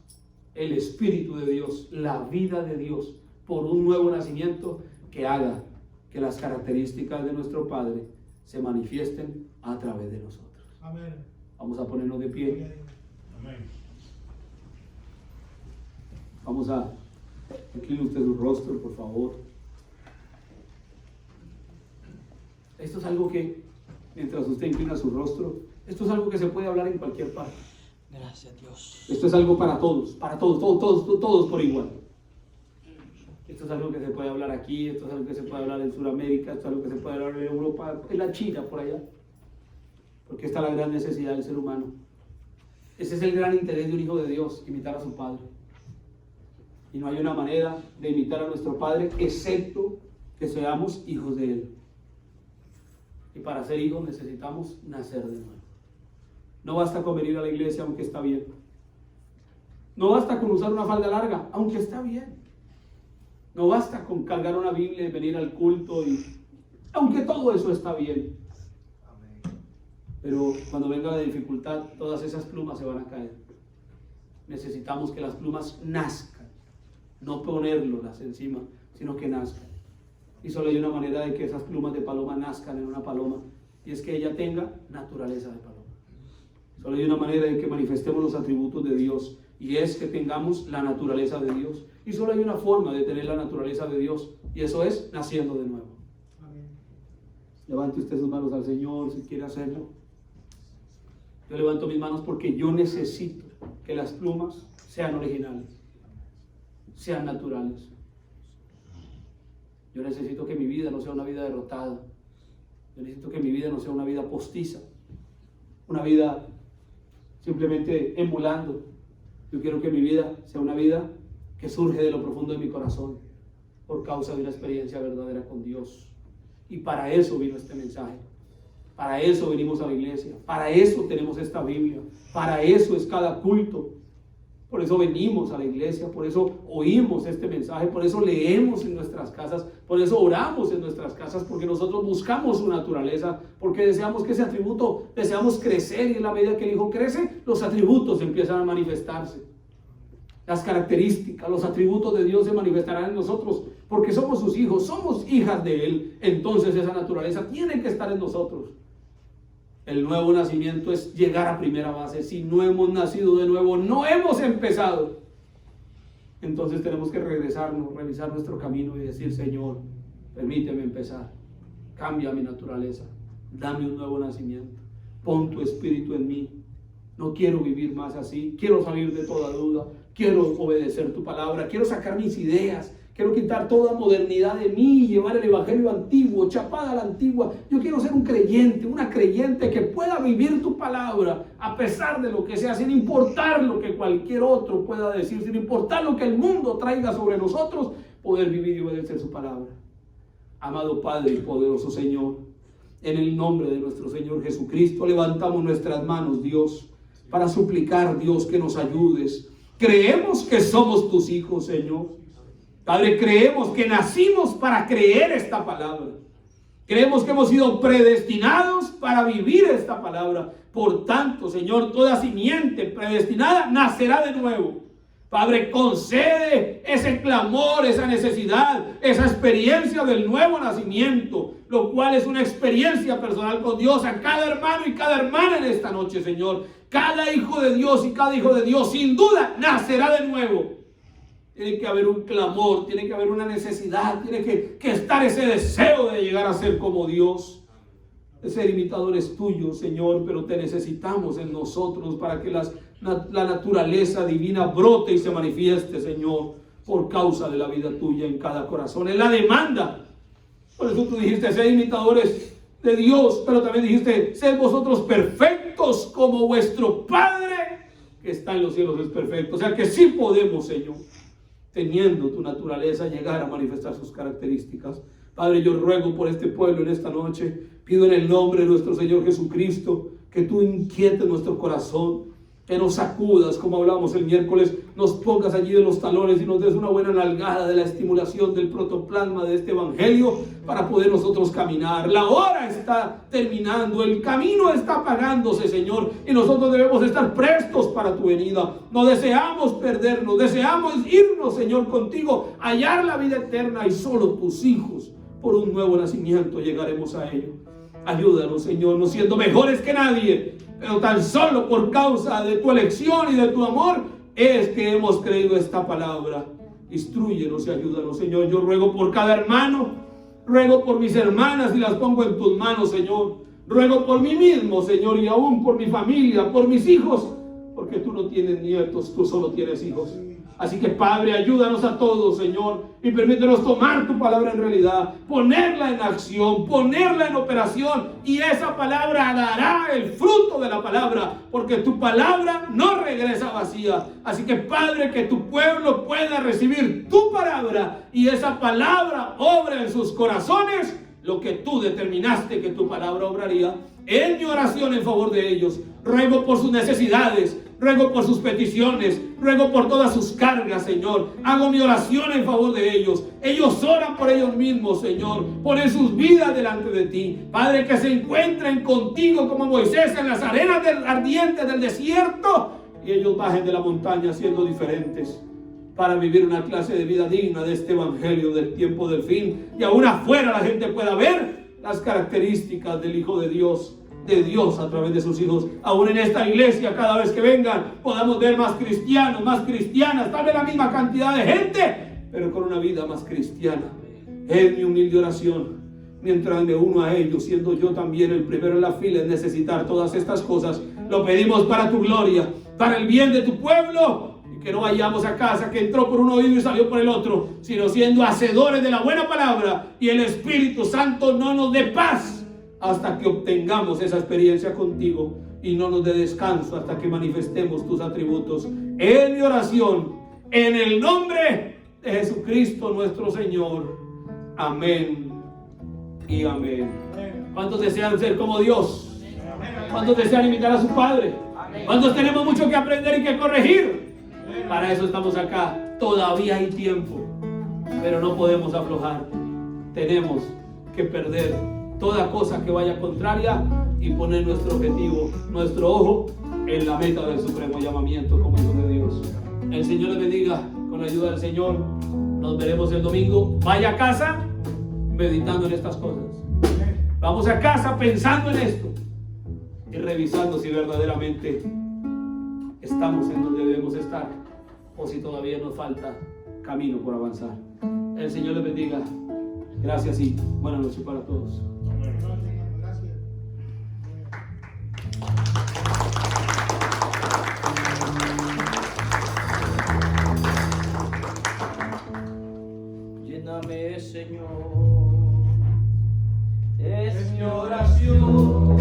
el Espíritu de Dios, la vida de Dios, por un nuevo nacimiento que haga que las características de nuestro Padre se manifiesten a través de nosotros.
Amén.
Vamos a ponernos de pie. Vamos a incline usted su rostro, por favor. Esto es algo que, mientras usted inclina su rostro, esto es algo que se puede hablar en cualquier parte.
Gracias, Dios.
Esto es algo para todos todos por igual. Esto es algo que se puede hablar aquí, esto es algo que se puede hablar en Sudamérica, esto es algo que se puede hablar en Europa, en la China, por allá. Porque esta es la gran necesidad del ser humano. Ese es el gran interés de un hijo de Dios, imitar a su Padre. Y no hay una manera de imitar a nuestro Padre excepto que seamos hijos de Él. Y para ser hijos necesitamos nacer de nuevo. No basta con venir a la iglesia, aunque está bien. No basta con usar una falda larga, aunque está bien. No basta con cargar una Biblia y venir al culto, aunque todo eso está bien. Pero cuando venga la dificultad, todas esas plumas se van a caer. Necesitamos que las plumas nazcan, no ponerlas encima, sino que nazcan. Y solo hay una manera de que esas plumas de paloma nazcan en una paloma, y es que ella tenga naturaleza de paloma. Solo hay una manera de que manifestemos los atributos de Dios, y es que tengamos la naturaleza de Dios. Y solo hay una forma de tener la naturaleza de Dios, y eso es naciendo de nuevo.
Amén.
Levante usted sus manos al Señor si quiere hacerlo. Yo levanto mis manos porque yo necesito que las plumas sean originales, sean naturales. Yo necesito que mi vida no sea una vida derrotada. Yo necesito que mi vida no sea una vida postiza, una vida simplemente emulando. Yo quiero que mi vida sea una vida que surge de lo profundo de mi corazón por causa de una experiencia verdadera con Dios. Y para eso vino este mensaje. Para eso venimos a la iglesia, para eso tenemos esta Biblia, para eso es cada culto. Por eso venimos a la iglesia, por eso oímos este mensaje, por eso leemos en nuestras casas, por eso oramos en nuestras casas, porque nosotros buscamos su naturaleza, porque deseamos que ese atributo, deseamos crecer, y en la medida que el hijo crece, los atributos empiezan a manifestarse. Las características, los atributos de Dios se manifestarán en nosotros, porque somos sus hijos, somos hijas de Él. Entonces esa naturaleza tiene que estar en nosotros. El nuevo nacimiento es llegar a primera base. Si no hemos nacido de nuevo, no hemos empezado. Entonces tenemos que regresarnos, revisar nuestro camino y decir: Señor, permíteme empezar. Cambia mi naturaleza. Dame un nuevo nacimiento. Pon tu espíritu en mí. No quiero vivir más así. Quiero salir de toda duda. Quiero obedecer tu palabra. Quiero sacar mis ideas. Quiero quitar toda modernidad de mí, llevar el evangelio antiguo, chapada a la antigua. Yo quiero ser un creyente, una creyente que pueda vivir tu palabra a pesar de lo que sea, sin importar lo que cualquier otro pueda decir, sin importar lo que el mundo traiga sobre nosotros, poder vivir y obedecer su palabra. Amado Padre y poderoso Señor, en el nombre de nuestro Señor Jesucristo, levantamos nuestras manos, Dios, para suplicar, Dios, que nos ayudes. Creemos que somos tus hijos, Señor. Padre, creemos que nacimos para creer esta palabra. Creemos que hemos sido predestinados para vivir esta palabra. Por tanto, Señor, toda simiente predestinada nacerá de nuevo. Padre, concede ese clamor, esa necesidad, esa experiencia del nuevo nacimiento, lo cual es una experiencia personal con Dios a cada hermano y cada hermana en esta noche, Señor. Cada hijo de Dios y cada hijo de Dios sin duda nacerá de nuevo. Tiene que haber un clamor, tiene que haber una necesidad, tiene que estar ese deseo de llegar a ser como Dios. De ser imitadores tuyos, Señor, pero te necesitamos en nosotros para que la naturaleza divina brote y se manifieste, Señor, por causa de la vida tuya en cada corazón. Es la demanda. Por eso tú dijiste, sed imitadores de Dios, pero también dijiste, sed vosotros perfectos como vuestro Padre que está en los cielos es perfecto. O sea que sí podemos, Señor, teniendo tu naturaleza, llegar a manifestar sus características. Padre, yo ruego por este pueblo en esta noche, pido en el nombre de nuestro Señor Jesucristo, que tú inquietes nuestro corazón, que nos sacudas, como hablamos el miércoles, nos pongas allí de los talones y nos des una buena nalgada de la estimulación del protoplasma de este evangelio para poder nosotros caminar. La hora está terminando, el camino está apagándose, Señor, y nosotros debemos estar prestos para tu venida. No deseamos perdernos, deseamos irnos, Señor, contigo, hallar la vida eterna, y solo tus hijos, por un nuevo nacimiento, llegaremos a ello. Ayúdanos, Señor, no siendo mejores que nadie, pero tan solo por causa de tu elección y de tu amor es que hemos creído esta palabra. Instrúyenos y ayúdanos, Señor. Yo ruego por cada hermano, ruego por mis hermanas y las pongo en tus manos, Señor. Ruego por mí mismo, Señor, y aún por mi familia, por mis hijos, porque tú no tienes nietos, tú solo tienes hijos. Así que, Padre, ayúdanos a todos, Señor, y permítenos tomar tu palabra en realidad, ponerla en acción, ponerla en operación, y esa palabra dará el fruto de la palabra, porque tu palabra no regresa vacía. Así que, Padre, que tu pueblo pueda recibir tu palabra, y esa palabra obra en sus corazones lo que tú determinaste que tu palabra obraría. En mi oración en favor de ellos, ruego por sus necesidades, ruego por sus peticiones, ruego por todas sus cargas, Señor. Hago mi oración en favor de ellos. Ellos oran por ellos mismos, Señor. Ponen sus vidas delante de ti. Padre, que se encuentren contigo como Moisés en las arenas ardientes del desierto, y ellos bajen de la montaña siendo diferentes, para vivir una clase de vida digna de este evangelio del tiempo del fin. Y aún afuera la gente pueda ver las características del Hijo de Dios a través de sus hijos. Aún en esta iglesia, cada vez que vengan, podamos ver más cristianos, más cristianas, tal vez la misma cantidad de gente, pero con una vida más cristiana. Es mi humilde oración, mientras me uno a ellos, siendo yo también el primero en la fila en necesitar todas estas cosas. Lo pedimos para tu gloria, para el bien de tu pueblo, y que no vayamos a casa que entró por un oído y salió por el otro, sino siendo hacedores de la buena palabra, y el Espíritu Santo no nos dé paz hasta que obtengamos esa experiencia contigo, y no nos dé descanso hasta que manifestemos tus atributos. En mi oración, en el nombre de Jesucristo nuestro Señor. Amén y amén. ¿Cuántos desean ser como Dios? ¿Cuántos desean imitar a su Padre? ¿Cuántos tenemos mucho que aprender y que corregir? Para eso estamos acá. Todavía hay tiempo, pero no podemos aflojar. Tenemos que perder toda cosa que vaya contraria y poner nuestro objetivo, nuestro ojo en la meta del supremo llamamiento como hijos de Dios. El Señor les bendiga con la ayuda del Señor. Nos veremos el domingo. Vaya a casa meditando en estas cosas. Vamos a casa pensando en esto y revisando si verdaderamente estamos en donde debemos estar o si todavía nos falta camino por avanzar. El Señor les bendiga. Gracias y buenas noches para todos.
Lléname, Señor, es mi oración.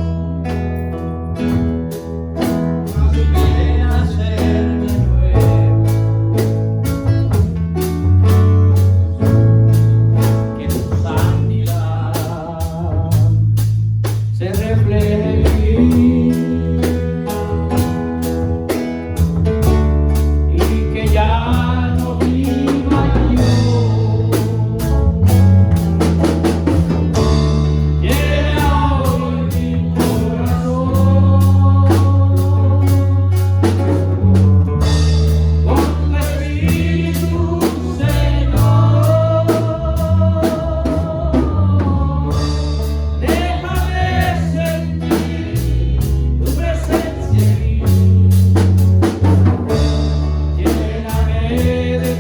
Ven a hacerme nuevo, que tu santidad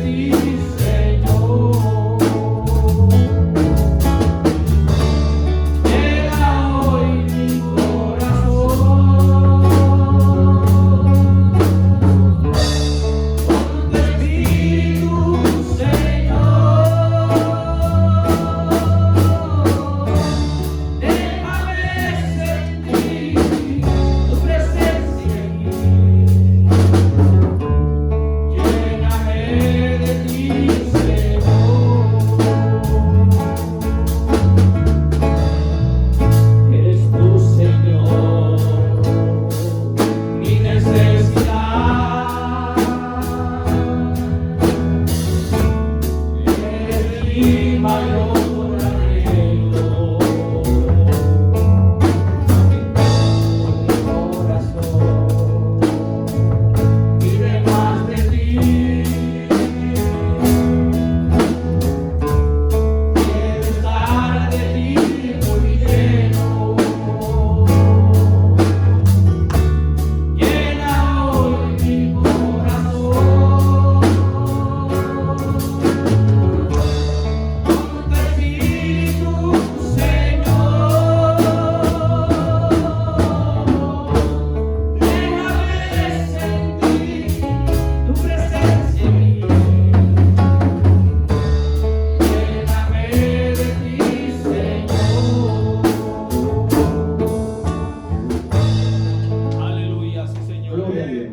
ti, Señor. Llena hoy mi corazón con tu Espíritu, Señor. Déjame sentir tu presencia en mí. Lléname de ti, Señor. Eres tú, Señor, mi necesidad. Eres mi mayor anhelo. Con mi corazón pide más de ti. Quiero estar de ti muy lleno. Llena hoy mi corazón con tu Espíritu, Señor. Déjame sentir tu presencia en mí. Lléname de ti, Señor. Aleluya, sí, Señor.
Gloria a Dios.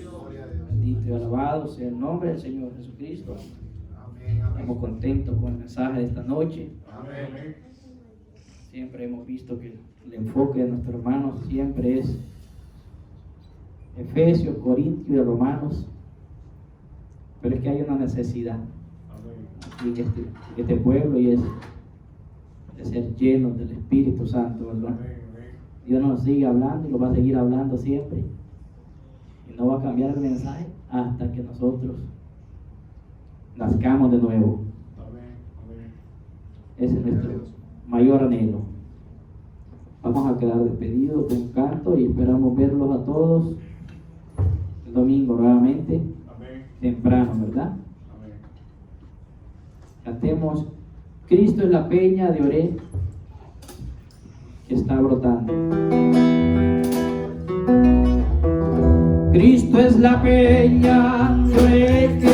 Gloria a Dios.
Bendito y alabado sea el nombre del Señor Jesucristo.
Amén, amén.
Estamos contentos con el mensaje de esta noche.
Amén.
Siempre hemos visto que el enfoque de nuestros hermanos siempre es Efesios, Corintios y Romanos. Pero es que hay una necesidad aquí en este pueblo, y es de ser llenos del Espíritu Santo, ¿verdad? Dios nos sigue hablando y lo va a seguir hablando siempre. Y no va a cambiar el mensaje hasta que nosotros nazcamos de nuevo. Ese es nuestro mayor anhelo. Vamos a quedar despedidos con un canto y esperamos verlos a todos el domingo nuevamente, temprano, ¿verdad? Cantemos Cristo es la peña de Oré que está brotando. Cristo es la peña de Oré que